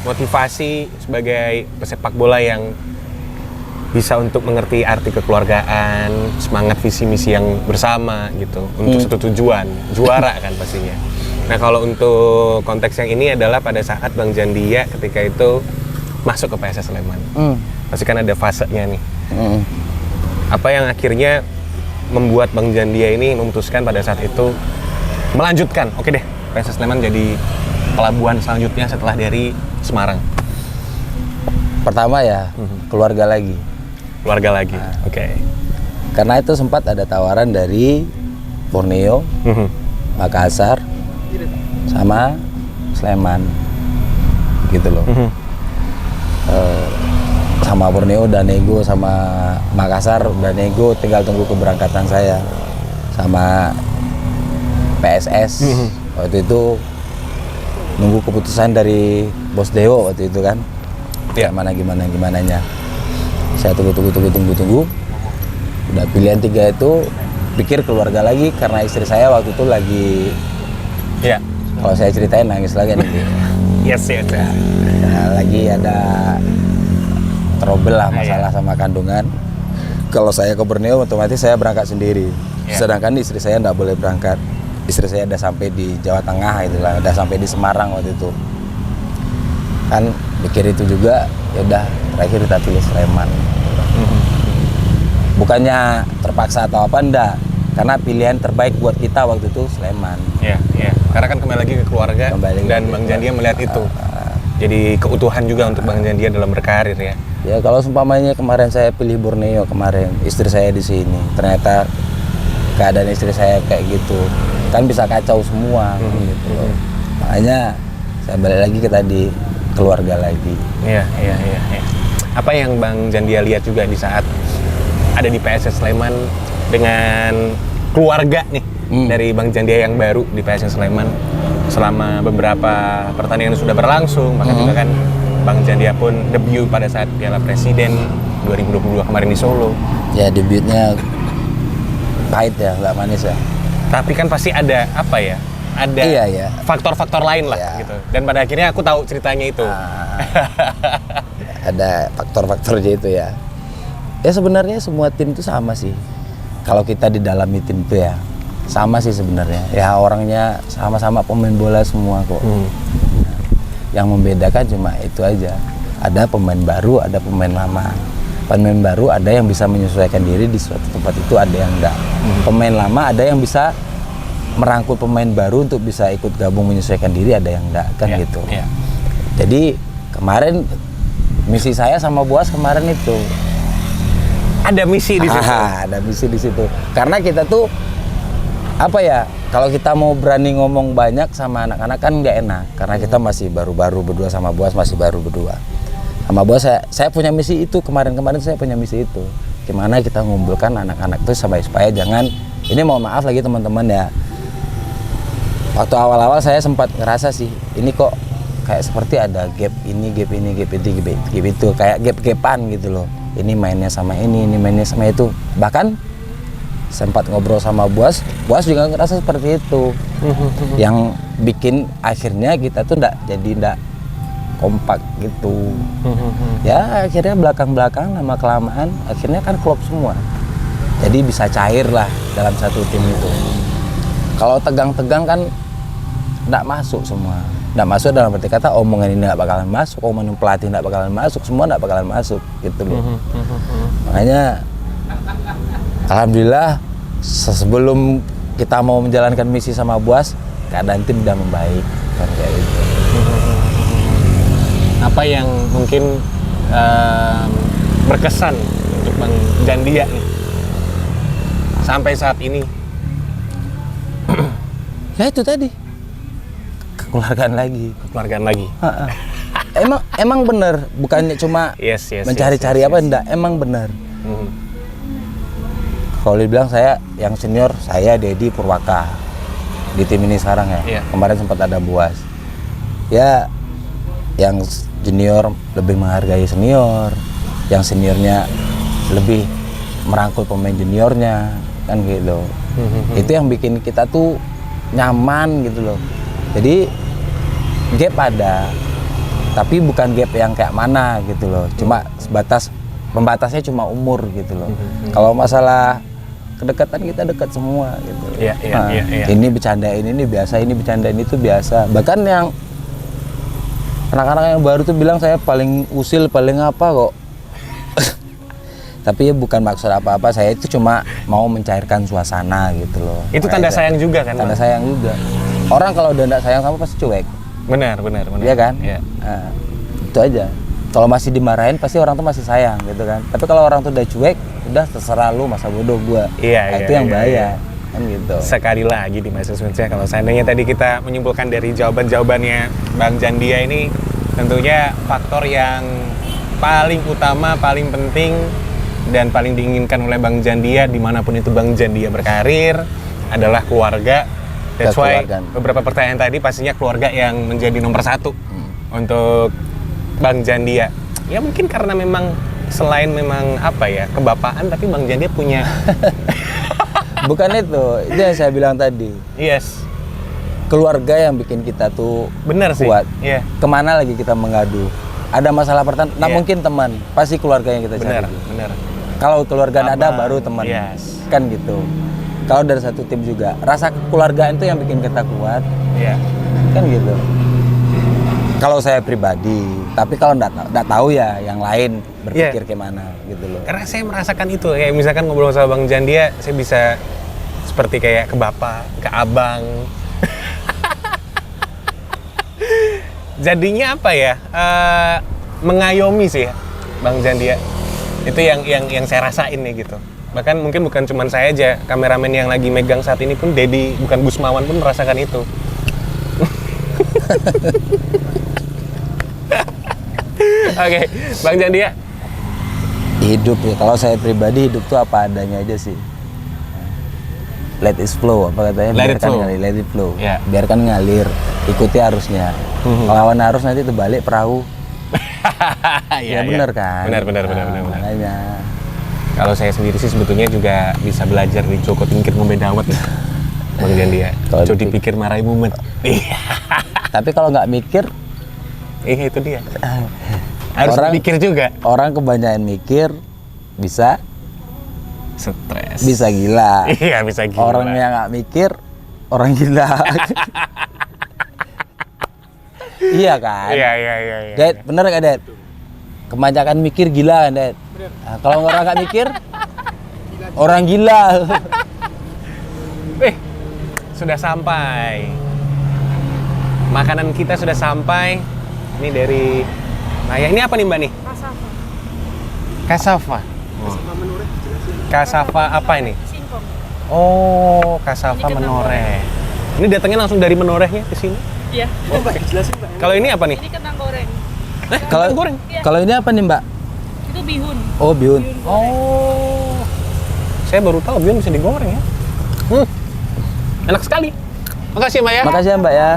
motivasi sebagai pesepak bola yang bisa untuk mengerti arti kekeluargaan, semangat visi misi yang bersama gitu, untuk satu tujuan, juara kan pastinya. Nah kalau untuk konteks yang ini adalah pada saat Bang Jandia ketika itu masuk ke PSS Sleman, pasti kan ada fasenya nih. Apa yang akhirnya membuat Bang Jandia ini memutuskan pada saat itu melanjutkan, oke deh, PSS Sleman jadi pelabuhan selanjutnya setelah dari Semarang? Pertama ya, keluarga lagi. Keluarga lagi, oke. Karena itu sempat ada tawaran dari Borneo, Makassar, sama Sleman, gitu loh. Sama Borneo udah nego, sama Makassar udah nego, tinggal tunggu keberangkatan saya. Sama PSS waktu itu nunggu keputusan dari Bos Dewo waktu itu kan. Iya. Gimananya. Saya tunggu. Udah pilihan 3 itu, pikir keluarga lagi karena istri saya waktu itu lagi, Iya. kalau saya ceritain nangis lagi nanti. Yes. Nah, lagi ada trouble lah, masalah sama kandungan. Kalau saya ke Borneo otomatis saya berangkat sendiri. Sedangkan istri saya nggak boleh berangkat. Istri saya udah sampai di Jawa Tengah itulah, udah sampai di Semarang waktu itu. kan pikir itu juga, ya udah terakhir kita pilih Sleman. Bukannya terpaksa atau apa, enggak, karena pilihan terbaik buat kita waktu itu Sleman. Iya, iya. Karena kan kembali lagi ke keluarga dan Bang Jandia melihat itu. Jadi keutuhan juga untuk Bang Jandia dalam berkarir ya. Ya kalau seumpamanya kemarin saya pilih Borneo, kemarin istri saya di sini, ternyata keadaan istri saya kayak gitu, kan bisa kacau semua gitu loh. Makanya saya balik lagi ke tadi, keluarga lagi. Iya. Apa yang Bang Jandia lihat juga di saat ada di PSS Sleman dengan keluarga nih dari Bang Jandia yang baru di PSS Sleman selama beberapa pertandingan sudah berlangsung, bahkan juga kan Bang Jandia pun debut pada saat Piala Presiden 2022 kemarin di Solo. Ya debutnya pahit ya, nggak manis ya. Tapi kan pasti ada apa ya? Ada Iya. faktor-faktor lain lah Iya. gitu. Dan pada akhirnya aku tahu ceritanya itu. Ada faktor-faktornya itu ya. Ya sebenarnya semua tim itu sama sih. Kalau kita di dalam tim itu ya sama sih sebenarnya. Ya orangnya sama-sama pemain bola semua kok. Yang membedakan cuma itu aja. Ada pemain baru, ada pemain lama. Pemain baru ada yang bisa menyesuaikan diri di suatu tempat itu, ada yang enggak. Pemain lama ada yang bisa merangkul pemain baru untuk bisa ikut gabung menyesuaikan diri, ada yang enggak kan gitu. Jadi kemarin misi saya sama Boas kemarin itu. Ada misi di situ. Ada misi di situ. Karena kita tuh apa ya? Kalau kita mau berani ngomong banyak sama anak-anak kan nggak enak. Karena kita masih baru-baru berdua sama Boas, masih baru berdua. Sama Boas saya punya misi itu, kemarin saya punya misi itu. Gimana kita ngumpulkan anak-anak itu supaya jangan, ini mohon maaf lagi teman-teman ya. Waktu awal-awal saya sempat ngerasa sih, ini kok kayak seperti ada gap ini, gap itu, kayak gap-gapan gitu loh. Ini mainnya sama ini mainnya sama itu. Bahkan sempat ngobrol sama Boas juga ngerasa seperti itu. Yang bikin akhirnya kita tuh ndak kompak gitu. Ya akhirnya belakang lama kelamaan akhirnya kan klop semua. Jadi bisa cair lah dalam satu tim itu. Kalau tegang-tegang kan ndak masuk semua. Nggak masuk dalam arti kata omongan ini nggak bakalan masuk, omongan pelatih nggak bakalan masuk, semua nggak bakalan masuk gitu loh. Makanya alhamdulillah sebelum kita mau menjalankan misi sama Boas, keadaan tim udah membaik kan kayak gitu. Apa yang mungkin berkesan untuk Bang Jandia nih sampai saat ini? Ya itu tadi, kekeluargaan lagi. Emang bener, bukannya cuma mencari-cari apa, enggak, emang bener. Kalau dibilang saya yang senior, saya Dedi Purwaka di tim ini sekarang ya. Kemarin sempat ada Boas. Ya yang junior lebih menghargai senior, yang seniornya lebih merangkul pemain juniornya kan gitu. Itu yang bikin kita tuh nyaman gitu loh. Jadi gap ada, tapi bukan gap yang kayak mana gitu loh. Cuma sebatas pembatasnya cuma umur gitu loh. Kalau masalah kedekatan kita dekat semua gitu. Ini bercandain ini biasa, ini bercandain itu biasa. Bahkan yang anak-anak yang baru tuh bilang saya paling usil, paling apa kok. Tapi ya bukan maksud apa-apa, saya itu cuma mau mencairkan suasana gitu loh. Itu tanda sayang juga kan? Tanda sayang juga. Orang kalau udah enggak sayang sama pasti cuek. Benar. Iya kan? Iya. Nah, itu aja. Kalau masih dimarahin pasti orang tuh masih sayang gitu kan. Tapi kalau orang tuh udah cuek, udah terserah lu, masa bodoh gua. Itu yang bahaya. Kan gitu. Sekali lagi di Masa Sunset, kalau seandainya tadi kita menyimpulkan dari jawabannya Bang Jandia ini, tentunya faktor yang paling utama, paling penting dan paling diinginkan oleh Bang Jandia dimanapun itu Bang Jandia berkarir adalah keluarga. That's why beberapa pertanyaan tadi pastinya keluarga yang menjadi nomor satu untuk Bang Jandia. Ya mungkin karena memang selain memang apa ya kebapaan, tapi Bang Jandia punya bukan itu yang saya bilang tadi. Yes. Keluarga yang bikin kita tuh bener kuat. Sih. Kemana lagi kita mengadu? Ada masalah pertanyaan, nah mungkin teman, pasti keluarga yang kita cari. Bener. Kalau keluarga ada baru teman. Kan gitu. Kalau dari satu tim juga, rasa kekeluargaan itu yang bikin kita kuat. Iya. Kan gitu. Kalau saya pribadi, tapi kalau nggak tahu ya yang lain berpikir gimana gitu loh. Karena saya merasakan itu, kayak misalkan ngobrol sama Bang Jandia, saya bisa seperti kayak ke bapak, ke abang. Jadinya apa ya? Mengayomi sih ya, Bang Jandia. Itu yang saya rasain nih gitu. Bahkan mungkin bukan cuma saya aja, kameramen yang lagi megang saat ini pun, Dedi bukan Gusmawan pun merasakan itu. Oke, Bang Jandia. Hidup ya, kalau saya pribadi hidup tuh apa adanya aja sih. Let it flow, apa katanya? Let it flow. Ngalir, let it flow. Ya. Biarkan ngalir, ikuti arusnya. Lawan arus nanti terbalik perahu. Ya benar kan? Benar. Makanya. Kalau saya sendiri sih sebetulnya juga bisa belajar dari Joko Tingkir ngombe dawet ya. Bang Jandia. Kalau Coba dipikir marahi mumet. Tapi kalau nggak mikir, Iya itu dia. Harus mikir juga. Orang kebanyakan mikir bisa Stres. bisa gila. Iya bisa gila. Orang yang nggak mikir, orang gila. Iya kan? Iya. Dad, bener gak Dad? Kebanyakan mikir gila kan Dad? Nah, kalau orang nggak mikir, orang gila. Sudah sampai. Makanan kita sudah sampai. Ini dari Naya. Ini apa nih Mbak nih? Kasava. Kasava apa ini? Singkong. Oh, kasava menoreh. Ini datangnya langsung dari menorehnya ke sini. Iya. Oh, Mbak, jelasin Mbak. Kalau ini apa nih? Ini kentang goreng. Kalau Kentang goreng. kalau ini apa nih Mbak? Itu bihun. Oh bihun. Oh. Saya baru tahu bihun bisa digoreng ya. Enak sekali. Makasih Mbak ya. Makasih ya Mbak ya.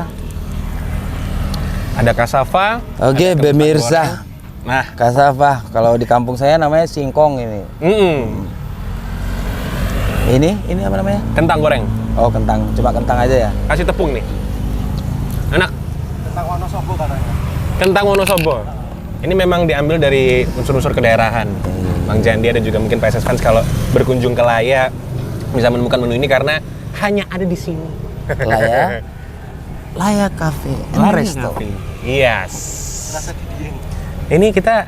Ada kasava. Oke, ada pemirsa. Nah, Kasava, kalau di kampung saya namanya singkong ini. Ini apa namanya? Kentang goreng. Oh kentang, coba kentang aja ya. Kasih tepung nih. Enak. Tentang Wonosobo katanya. Kentang Wonosobo. Ini memang diambil dari unsur-unsur kedaerahan. Bang Jandia dan juga mungkin PSS fans kalau berkunjung ke Laya bisa menemukan menu ini karena hanya ada di sini. Laya Cafe and Laya Resto. Cafe. Yes. Rasa di Dieng. Ini kita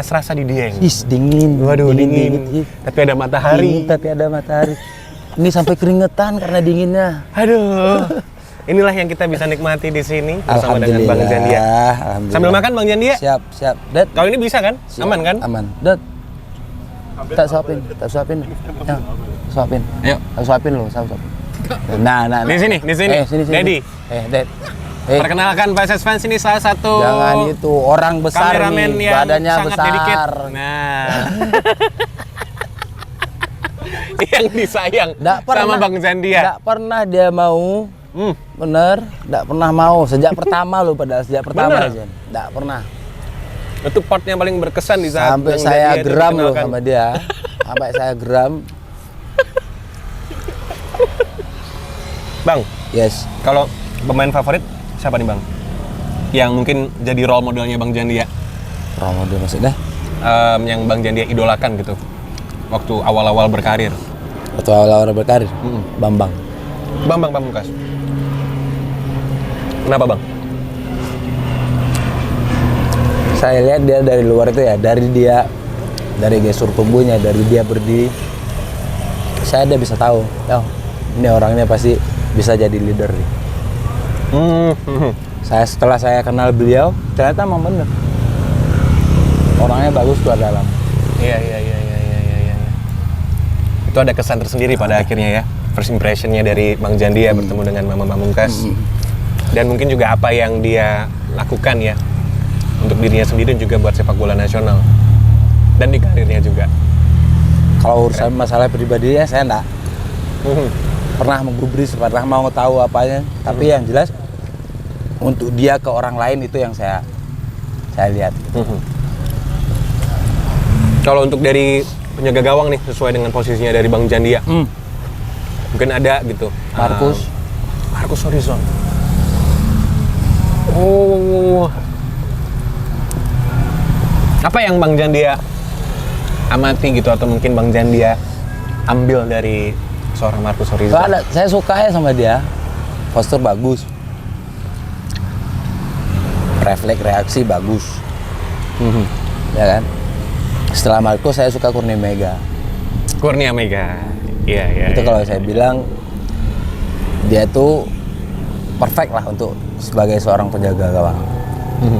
serasa di Dieng. Is dingin. Waduh dingin. Ih, Tapi ada matahari. dingin, tapi ada matahari. Ini sampai keringetan karena dinginnya. Aduh. Inilah yang kita bisa nikmati di sini bersama dengan Bang Jandia. Alhamdulillah. Sambil makan Bang Jandia. Siap. Dad. Kalau ini bisa kan? Siap. Aman kan? Aman. Dad. Tak suapin. Ya, suapin. Ayo. Tak suapin lo, suapin. Nah. Di sini. Sini. Daddy. Dad. Perkenalkan PSS fans, ini salah satu Jangan itu orang besar kameramen nih, yang badannya sangat besar. dedicate. Nah. Yang disayang sama Bang Jandia. Nggak pernah dia mau. Bener, nggak pernah mau. Sejak pertama lo, padahal sejak pertama Bener. aja. Nggak pernah. Itu part yang paling berkesan di saat Sampai Bang saya Jandia itu geram loh dikenalkan. sama dia. Sampai saya geram. Bang, Yes. kalau pemain favorit siapa nih Bang? Yang mungkin jadi role modelnya Bang Jandia, Role model maksudnya? yang Bang Jandia idolakan gitu waktu awal-awal berkarir. Waktu awal-awal berkarir, Bambang. Bambang Pamungkas. Kenapa Bang? Saya lihat dia dari luar itu ya, dari gestur tubuhnya, dari dia berdiri, saya udah bisa tahu, ini orangnya pasti bisa jadi leader nih. Setelah saya kenal beliau, ternyata emang bener. Orangnya bagus luar dalam. Iya. Itu ada kesan tersendiri pada akhirnya ya. First impressionnya dari Bang Jandia bertemu dengan Mama Pamungkas. Dan mungkin juga apa yang dia lakukan ya untuk dirinya sendiri dan juga buat sepak bola nasional. Dan di karirnya juga. Kalau urusan masalah pribadinya saya enggak pernah menggubris, pernah mau tahu apanya. Tapi yang jelas untuk dia ke orang lain itu yang saya lihat. Kalau untuk dari penjaga gawang nih sesuai dengan posisinya dari Bang Jandia, mungkin ada gitu. Marcus Horizon. Oh. Apa yang Bang Jandia amati gitu atau mungkin Bang Jandia ambil dari seorang Marcus Horizon? Saya suka ya sama dia, postur bagus. refleks reaksi bagus. Ya kan. Setelah Marco saya suka Kurnia Mega. Kurnia Mega. Iya, iya. Itu iya. kalau saya bilang dia tuh perfect lah untuk sebagai seorang penjaga gawang.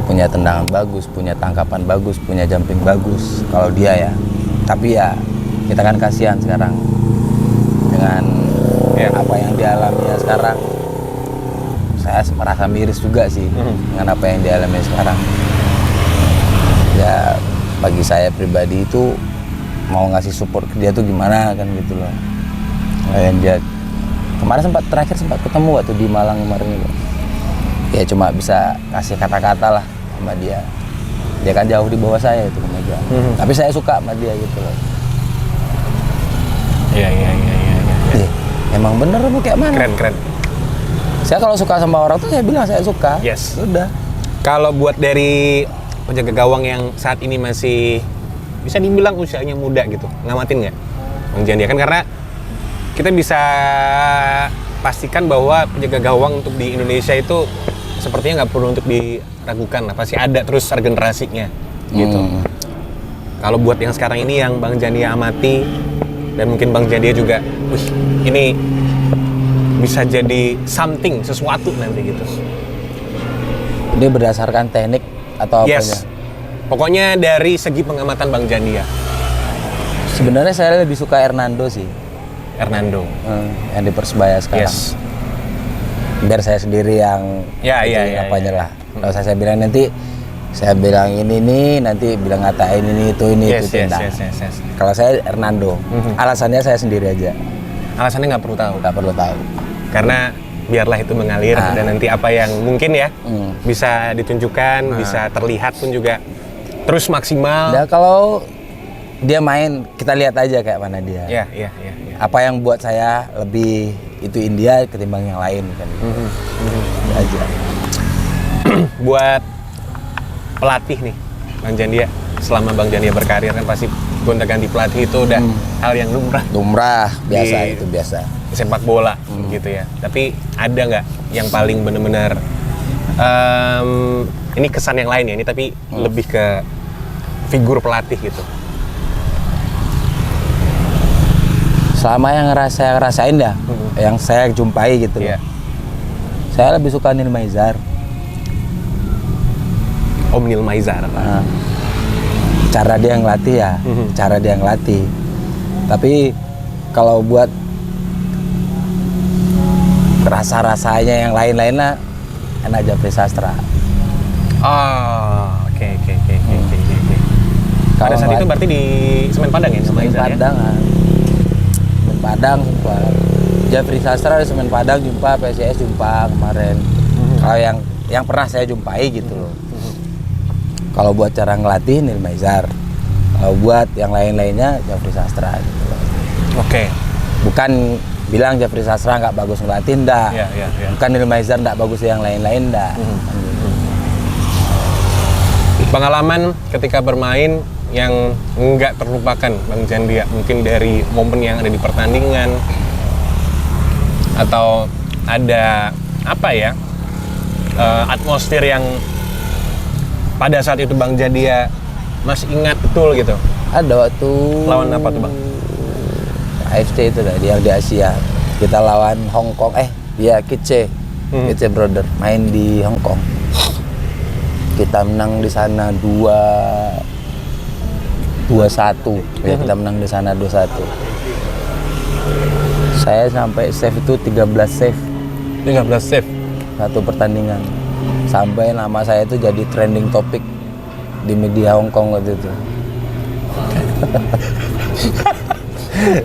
Punya tendangan bagus, punya tangkapan bagus, punya jumping bagus kalau dia ya. Tapi ya kita kan kasihan sekarang dengan apa yang dialaminya sekarang. Saya merasa miris juga sih dengan apa yang dialami sekarang. Ya bagi saya pribadi itu mau ngasih support ke dia tuh gimana kan gitu loh. Dan dia kemarin terakhir sempat ketemu waktu di Malang kemarin itu. Ya cuma bisa kasih kata-kata lah sama dia. Dia kan jauh di bawah saya itu Mega. Tapi saya suka sama dia gitu loh. Iya. Emang bener apa kayak mana? Keren. Saya kalau suka sama orang tuh saya bilang saya suka. Yes. Udah. Kalau buat dari penjaga gawang yang saat ini masih bisa dibilang usianya muda gitu, ngamatin nggak Bang Jandia? Kan karena kita bisa pastikan bahwa penjaga gawang untuk di Indonesia itu sepertinya nggak perlu untuk diragukan lah, pasti ada terus regenerasinya gitu. Kalau buat yang sekarang ini yang Bang Jandia amati dan mungkin Bang Jandia juga, wih ini bisa jadi something, sesuatu nanti gitu. Ini berdasarkan teknik atau apanya? Yes. Pokoknya dari segi pengamatan Bang Jandia. Sebenarnya saya lebih suka Hernando sih. Hernando. Yang di Persebaya sekarang. Yes. Biar saya sendiri yang Ya. apanya lah. Kalau saya bilang nanti saya bilang ini nih, nanti bilang ngatain ini itu Yes. tidak. Kalau saya Hernando. Alasannya saya sendiri aja. Alasannya nggak perlu tahu. Nggak perlu tahu. Karena biarlah itu mengalir dan nanti apa yang mungkin ya bisa ditunjukkan, bisa terlihat pun juga terus maksimal. Ya kalau dia main kita lihat aja kayak mana dia. Iya. Apa yang buat saya lebih itu India ketimbang yang lain kan. Itu aja. Buat pelatih nih Bang Jandia, selama Bang Jandia berkarir kan pasti gonta-ganti pelatih itu udah hal yang lumrah Biasa Di- itu biasa. di sepak bola gitu ya. Tapi ada nggak yang paling benar-benar ini kesan yang lain ya, ini tapi lebih ke figur pelatih gitu. Selama yang saya rasain ya, yang saya jumpai gitu loh. Iya. Saya lebih suka Neil Maizar. Om Neil Maizar. Nah, cara dia ngelatih ya, cara dia ngelatih. Tapi kalau buat rasa-rasanya yang lain-lainnya enak Jafri Sastra. Oh, oke. Pada saat itu berarti di Semen Padang ya? Semen Padang kan. Semen Padang sempat. Jafri Sastra di Semen Padang jumpa, PSIS jumpa kemarin. Kalau yang pernah saya jumpai gitu loh. Kalau buat cara ngelatih Neil Maizar. Kalau buat yang lain-lainnya Jafri Sastra gitu loh. Oke. Bukan bilang Jafri Sastra nggak bagus ngelatih, enggak. Iya. Bukan Neil Maizar nggak bagus yang lain-lain, enggak. Pengalaman ketika bermain yang nggak terlupakan Bang Jandia, mungkin dari momen yang ada di pertandingan atau ada apa ya atmosfer yang pada saat itu Bang Jandia masih ingat betul gitu. Ada waktu Lawan apa tuh Bang? AFC itu dah, yang di Asia. Kita lawan Hong Kong, dia Kice Brother main di Hong Kong. Kita menang di sana 2-1. Ya, kita menang di sana 2-1. Saya sampai save itu 13 save 13 save. satu pertandingan. Sampai nama saya itu jadi trending topik di media Hong Kong waktu itu.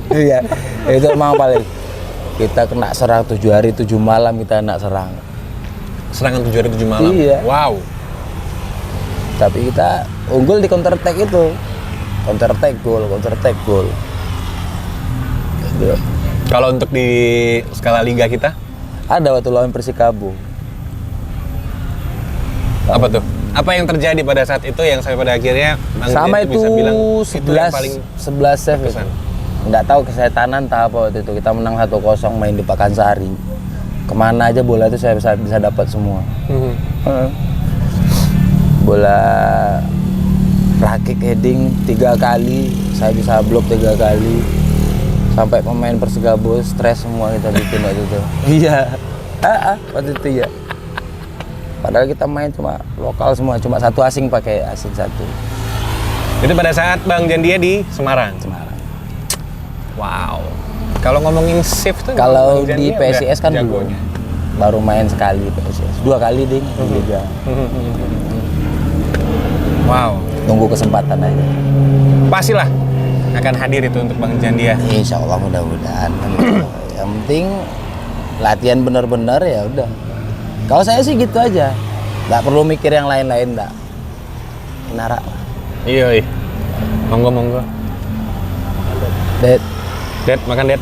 Iya, itu emang paling kita kena serang 7 hari 7 malam kita kena serang. Serangan 7 hari 7 malam. Iya. Wow. Tapi kita unggul di counter attack itu. Counter attack gol. Gitu. Kalau untuk di skala liga kita Ada waktu lawan Persikabo. apa tuh? Apa yang terjadi pada saat itu yang sampai pada akhirnya Bang Sama Jandia itu bisa bilang itu yang paling 11 save itu. berkesan? Nggak tahu kesetanan tak apa waktu itu. Kita menang 1-0 main di Pakansari. Kemana aja bola itu saya bisa dapat semua. bola rakik heading 3 kali, saya bisa blok 3 kali. Sampai pemain Persikabo stres semua kita bikin waktu itu. Iya. Waktu itu ya. Padahal kita main cuma lokal semua, cuma satu asing pakai asing satu. Itu pada saat Bang Jandia di Semarang. Semarang. Wow. Kalau ngomongin shift tuh Kalau Bang di Jandia PSIS kan udah belum. jagonya. Baru main sekali PSIS. 2 kali ding di Liga. Wow. Tunggu kesempatan aja. Pastilah akan hadir itu untuk Bang Jandia. Insya Allah mudah-mudahan. Yang penting latihan benar-benar ya udah. Kalau saya sih gitu aja. Nggak perlu mikir yang lain-lain, nggak. Nara. Iya. Monggo. Ded. Ded, makan Ded.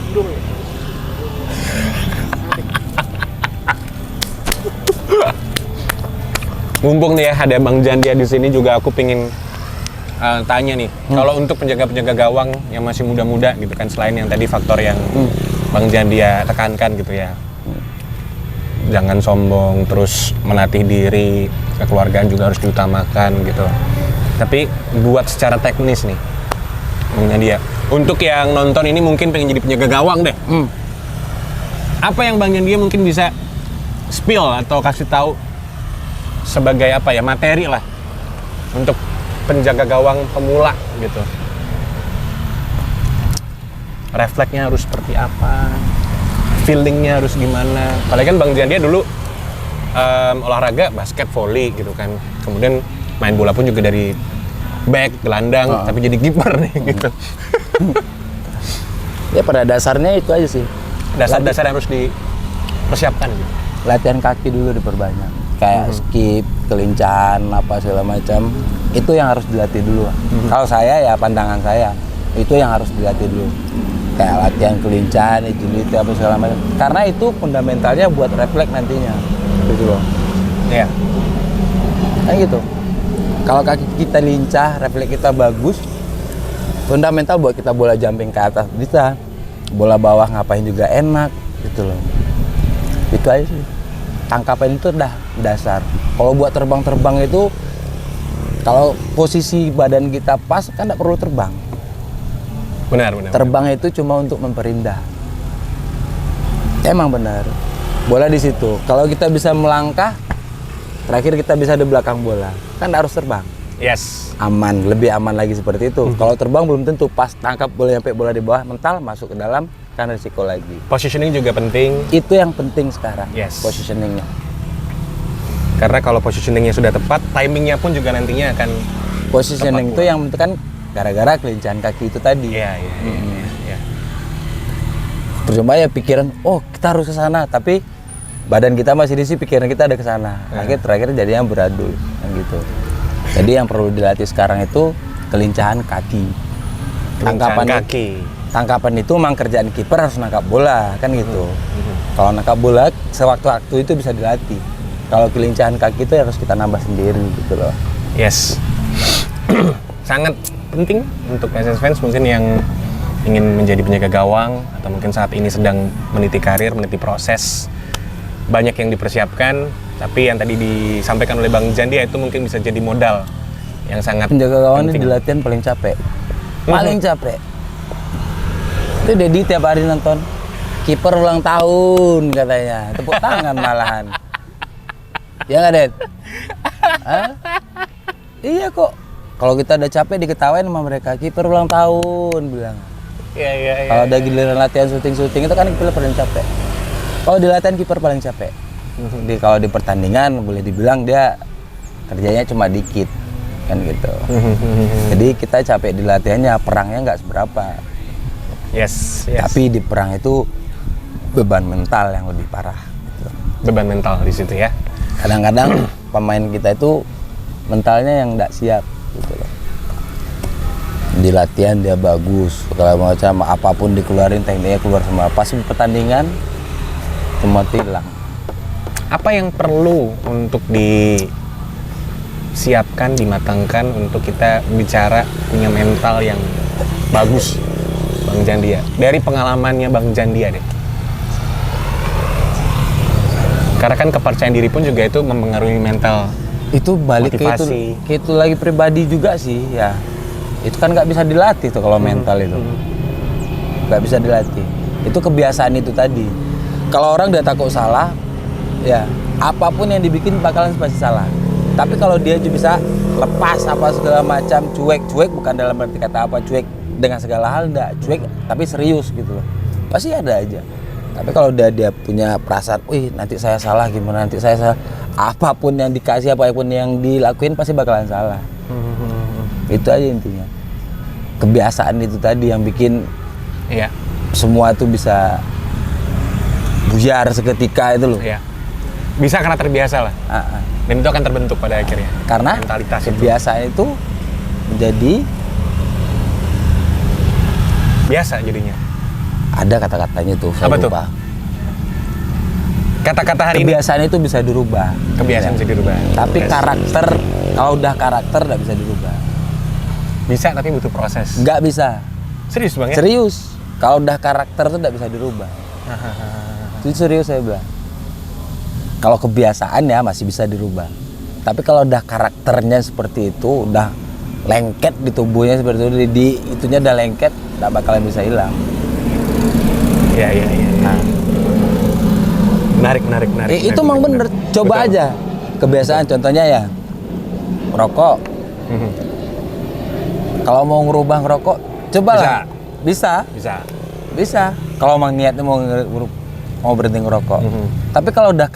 Mumpung nih ya ada Bang Jandia di sini juga aku pingin tanya nih. Kalau untuk penjaga-penjaga gawang yang masih muda-muda gitu kan, selain yang tadi faktor yang Bang Jandia tekankan gitu ya. Jangan sombong, terus menatih diri, kekeluargaan juga harus diutamakan gitu. Tapi buat secara teknis nih, Bang Jandia, untuk yang nonton ini mungkin pengen jadi penjaga gawang deh. Apa yang Bang Jandia mungkin bisa spill atau kasih tahu sebagai apa ya, materi lah untuk penjaga gawang pemula gitu. Refleksnya harus seperti apa, feelingnya harus gimana. Apalagi kan Bang Jandia dulu olahraga basket, volley gitu kan. Kemudian main bola pun juga dari back, gelandang, tapi jadi kiper nih gitu. Ya pada dasarnya itu aja sih. Dasar-dasar harus dipersiapkan gitu. Latihan kaki dulu diperbanyak. Kayak skip, kelincahan, apa segala macam. Itu yang harus dilatih dulu. Kalau saya ya pandangan saya, itu yang harus dilatih dulu. Kayak latihan kelincahan, agility, apa segala macam. Karena itu fundamentalnya buat refleks nantinya. Gitu loh. Iya. Kan gitu. Kalau kaki kita lincah, refleks kita bagus, fundamental buat kita bola jumping ke atas bisa. Bola bawah ngapain juga enak gitu loh. Itu aja sih. Tangkapan itu udah dasar. Kalau buat terbang-terbang itu, kalau posisi badan kita pas kan nggak perlu terbang. Benar. Terbang itu cuma untuk memperindah. Emang benar. Bola di situ. Kalau kita bisa melangkah, terakhir kita bisa di belakang bola. Kan nggak harus terbang. Yes. Aman, lebih aman lagi seperti itu. Kalau terbang belum tentu pas tangkap bola sampai bola di bawah, mental masuk ke dalam, kan risiko lagi. Positioning juga penting. Itu yang penting sekarang. Yes. Positioningnya. Karena kalau positioningnya sudah tepat, timingnya pun juga nantinya akan Positioning tepat itu yang penting kan gara-gara kelincahan kaki itu tadi. Iya. Percuma ya pikiran, oh kita harus ke sana, tapi badan kita masih di sini, pikiran kita ada ke sana. Terakhir jadinya beradu, kan gitu. Jadi yang perlu dilatih sekarang itu kelincahan kaki. Tangkapan itu memang kerjaan kiper harus nangkap bola, kan gitu. Kalau nangkap bola sewaktu-waktu itu bisa dilatih. Kalau kelincahan kaki itu harus kita nambah sendiri gitu loh. Yes. Sangat penting untuk PSS fans mungkin yang ingin menjadi penjaga gawang atau mungkin saat ini sedang meniti karir, meniti proses. Banyak yang dipersiapkan, tapi yang tadi disampaikan oleh Bang Jandia itu mungkin bisa jadi modal yang sangat Penjaga gawang ini penting. di latihan paling capek. Paling capek. Itu Dedi tiap hari nonton. Kiper ulang tahun katanya. Tepuk tangan malahan. Ya nggak, Det? Hah? Iya kok. Kalau kita udah capek diketawain sama mereka. Kiper ulang tahun bilang. Iya. Kalau ada giliran latihan syuting itu kan kiper paling capek. Kalau di latihan kiper paling capek. Kalau di pertandingan boleh dibilang dia kerjanya cuma dikit kan gitu. Jadi kita capek di latihannya, perangnya nggak seberapa. Yes. Tapi di perang itu beban mental yang lebih parah. Gitu. Beban mental di situ ya. Kadang-kadang pemain kita itu mentalnya yang nggak siap gitu loh. Di latihan dia bagus, segala macam apapun dikeluarin, tekniknya keluar semua. Pas pertandingan semua hilang. Apa yang perlu untuk disiapkan, dimatangkan untuk kita bicara punya mental yang bagus, Bang Jandia? Dari pengalamannya Bang Jandia deh. Karena kan kepercayaan diri pun juga itu mempengaruhi mental Itu balik Motivasi. ke itu lagi pribadi juga sih ya. Itu kan nggak bisa dilatih tuh kalau mental itu. Nggak bisa dilatih. Itu kebiasaan itu tadi. Kalau orang udah takut salah, ya apapun yang dibikin bakalan pasti salah. Tapi kalau dia bisa lepas apa segala macam, cuek bukan dalam arti kata apa cuek dengan segala hal, enggak cuek tapi serius gitu loh. Pasti ada aja. Tapi kalau udah dia punya perasaan, wih nanti saya salah gimana, nanti saya salah, apapun yang dikasih, apapun yang dilakuin pasti bakalan salah. Itu aja intinya. Kebiasaan itu tadi yang bikin Iya. semua tuh bisa buyar seketika itu loh. Iya. Bisa karena terbiasa lah. Dan itu akan terbentuk pada akhirnya. Karena mentalitas itu. kebiasaan itu menjadi Biasa jadinya. ada kata-katanya tuh, saya Apa tuh? lupa. Kata-kata hari ini. Kebiasaan itu bisa dirubah. Kebiasaan Ya. bisa dirubah. Tapi Yes. karakter, kalau udah karakter nggak bisa dirubah. Bisa tapi butuh proses. Nggak bisa. Serius Bang ya? Serius. Kalau udah karakter tuh nggak bisa dirubah. Itu serius saya bilang. Kalau kebiasaan ya masih bisa dirubah. Tapi kalau udah karakternya seperti itu, udah lengket di tubuhnya seperti itu, di itunya udah lengket, nggak bakalan bisa hilang. Iya. Nah, Menarik. itu memang bener. Coba Betul. aja kebiasaan. Contohnya ya ngerokok. Mhm. Kalau mau ngerubah ngerokok, cobalah. Bisa. Kalau emang niatnya mau berhenti ngerokok. Mhm. Tapi kalau udah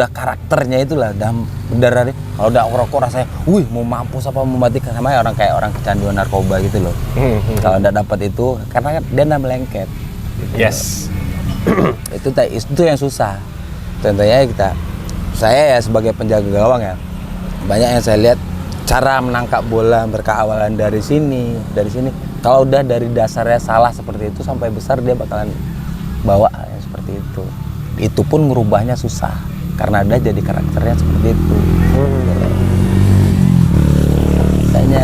karakternya itulah udah dari kalau udah ngerokok rasanya, wih mau mampus apa mau mati, sama ya orang kayak orang kecanduan narkoba gitu loh. Mhm. Kalau udah dapat itu, karena kan dia udah melengket. Gitu Yes. Itu yang susah. Contohnya saya ya sebagai penjaga gawang ya, banyak yang saya lihat cara menangkap bola berkeawalan dari sini. Kalau udah dari dasarnya salah seperti itu sampai besar dia bakalan bawa yang seperti itu. Itu pun ngerubahnya susah karena ada jadi karakternya seperti itu. Makanya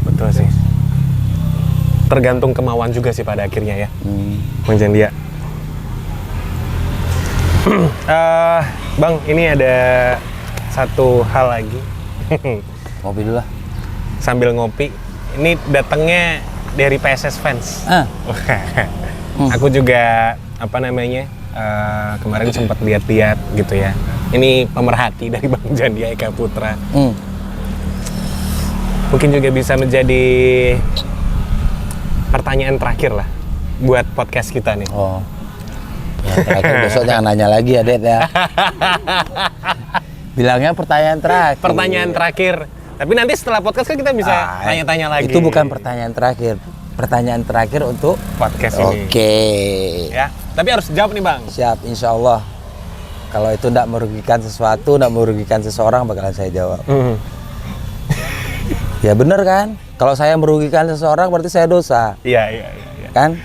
Betul sih. Tergantung kemauan juga sih pada akhirnya ya. Bang Jandia. Bang, ini ada satu hal lagi. ngopi dulu lah. Sambil ngopi, ini datangnya dari PSS fans. Aku juga kemarin sempat lihat-lihat gitu ya. Ini pemerhati dari Bang Jandia Eka Putra. Mungkin juga bisa menjadi pertanyaan terakhir lah buat podcast kita nih. Oh. Ya, terakhir besok jangan nanya lagi ya, Det ya. Bilangnya pertanyaan terakhir. Pertanyaan terakhir. Tapi nanti setelah podcast kan kita bisa tanya-tanya lagi. Itu bukan pertanyaan terakhir. Pertanyaan terakhir untuk podcast ini. Oke. Ya, tapi harus jawab nih Bang. Siap, insya Allah. Kalau itu tidak merugikan sesuatu, tidak merugikan seseorang, bakalan saya jawab. Ya bener kan? Kalau saya merugikan seseorang berarti saya dosa. Iya. Kan?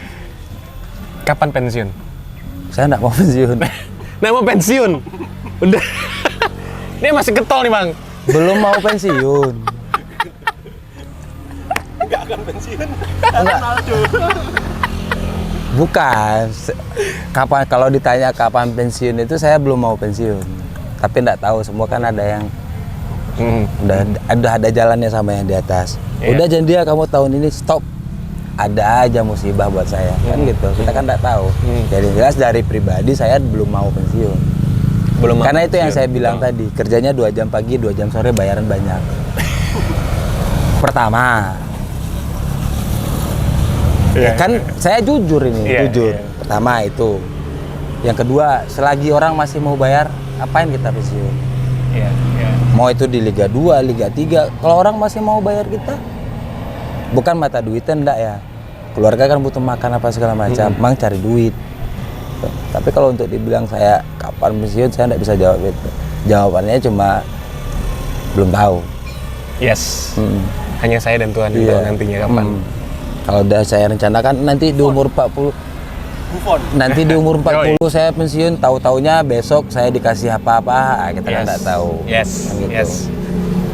Kapan pensiun? Saya tidak mau pensiun. Nah, mau pensiun. Udah. Ini masih getol nih Bang. Belum mau pensiun. Nggak akan pensiun. Enggak. Bukan. Kapan, kalau ditanya kapan pensiun itu saya belum mau pensiun. Tapi enggak tahu, semua kan ada yang udah ada jalannya sama yang di atas. Iya. Udah Jandia kamu tahun ini stop. Ada aja musibah buat saya. Kan gitu. Kita kan enggak tahu. Jadi jelas dari pribadi saya belum mau pensiun. Belum mau Karena itu yang pensiun. saya bilang tadi, kerjanya 2 jam pagi, 2 jam sore, bayaran banyak. Pertama, Iya. kan saya jujur ini, Iya, jujur. iya. Pertama itu. Yang kedua, selagi orang masih mau bayar, apain kita pensiun? Iya. Mau itu di Liga 2, Liga 3, kalau orang masih mau bayar kita, bukan mata duitnya enggak ya. Keluarga kan butuh makan apa segala macam, mang cari duit. Tapi kalau untuk dibilang saya kapan pensiun, saya enggak bisa jawab itu. Jawabannya cuma belum tahu. Yes. Hanya saya dan Tuhan yang Iya. tahu nantinya kapan. Kalau udah saya rencanakan nanti di umur 40, Move on. nanti di umur 40 saya pensiun, tahu-taunya besok saya dikasih apa-apa, kita kan nggak tahu. Yes. Kan gitu. Yes.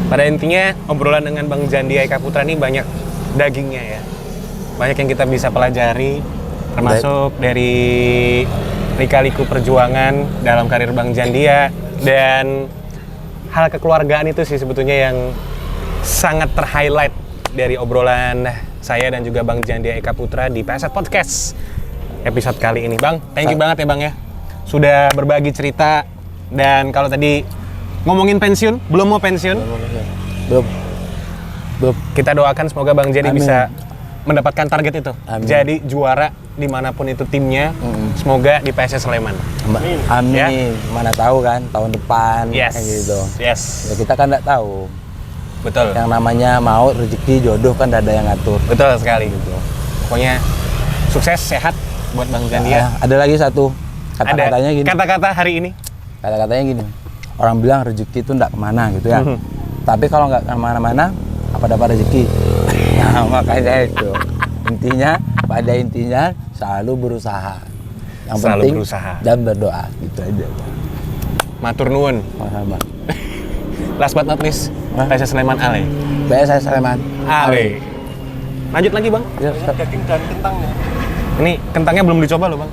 Pada intinya obrolan dengan Bang Jandia Eka Putra ini banyak dagingnya ya. Banyak yang kita bisa pelajari, termasuk dari lika-liku perjuangan dalam karir Bang Jandia dan hal kekeluargaan itu sih sebetulnya yang sangat ter-highlight dari obrolan saya dan juga Bang Jandia Eka Putra di PSS Podcast episode kali ini. Bang, thank you banget ya Bang ya. Sudah berbagi cerita, dan kalau tadi ngomongin pensiun, belum mau pensiun? Belum. Kita doakan semoga Bang Jadi Amin. bisa mendapatkan target itu. Amin. Jadi juara dimanapun itu timnya, semoga di PSS Sleman. Amin. Ya. Mana tahu kan tahun depan Yes. kayak gitu. Yes. Ya, kita kan nggak tahu. Betul. Yang namanya maut, rezeki, jodoh kan nggak ada yang ngatur. Betul sekali gitu. Pokoknya sukses, sehat buat Bang Jandia. Ada lagi satu kata-katanya gini. Kata-kata hari ini. Kata-katanya gini. Orang bilang rezeki itu nggak kemana gitu ya. Mhm. Tapi kalau nggak kemana-mana, apa dapat rezeki? Nah makanya itu. Pada intinya selalu berusaha. Yang Selalu penting berusaha. dan berdoa gitu aja. Matur nuwun. Sama. Last but not least, PSS Sleman Ale. PSS Sleman. Ale. Lanjut lagi Bang. Ya, Daging dan kentangnya. Ini kentangnya belum dicoba loh Bang.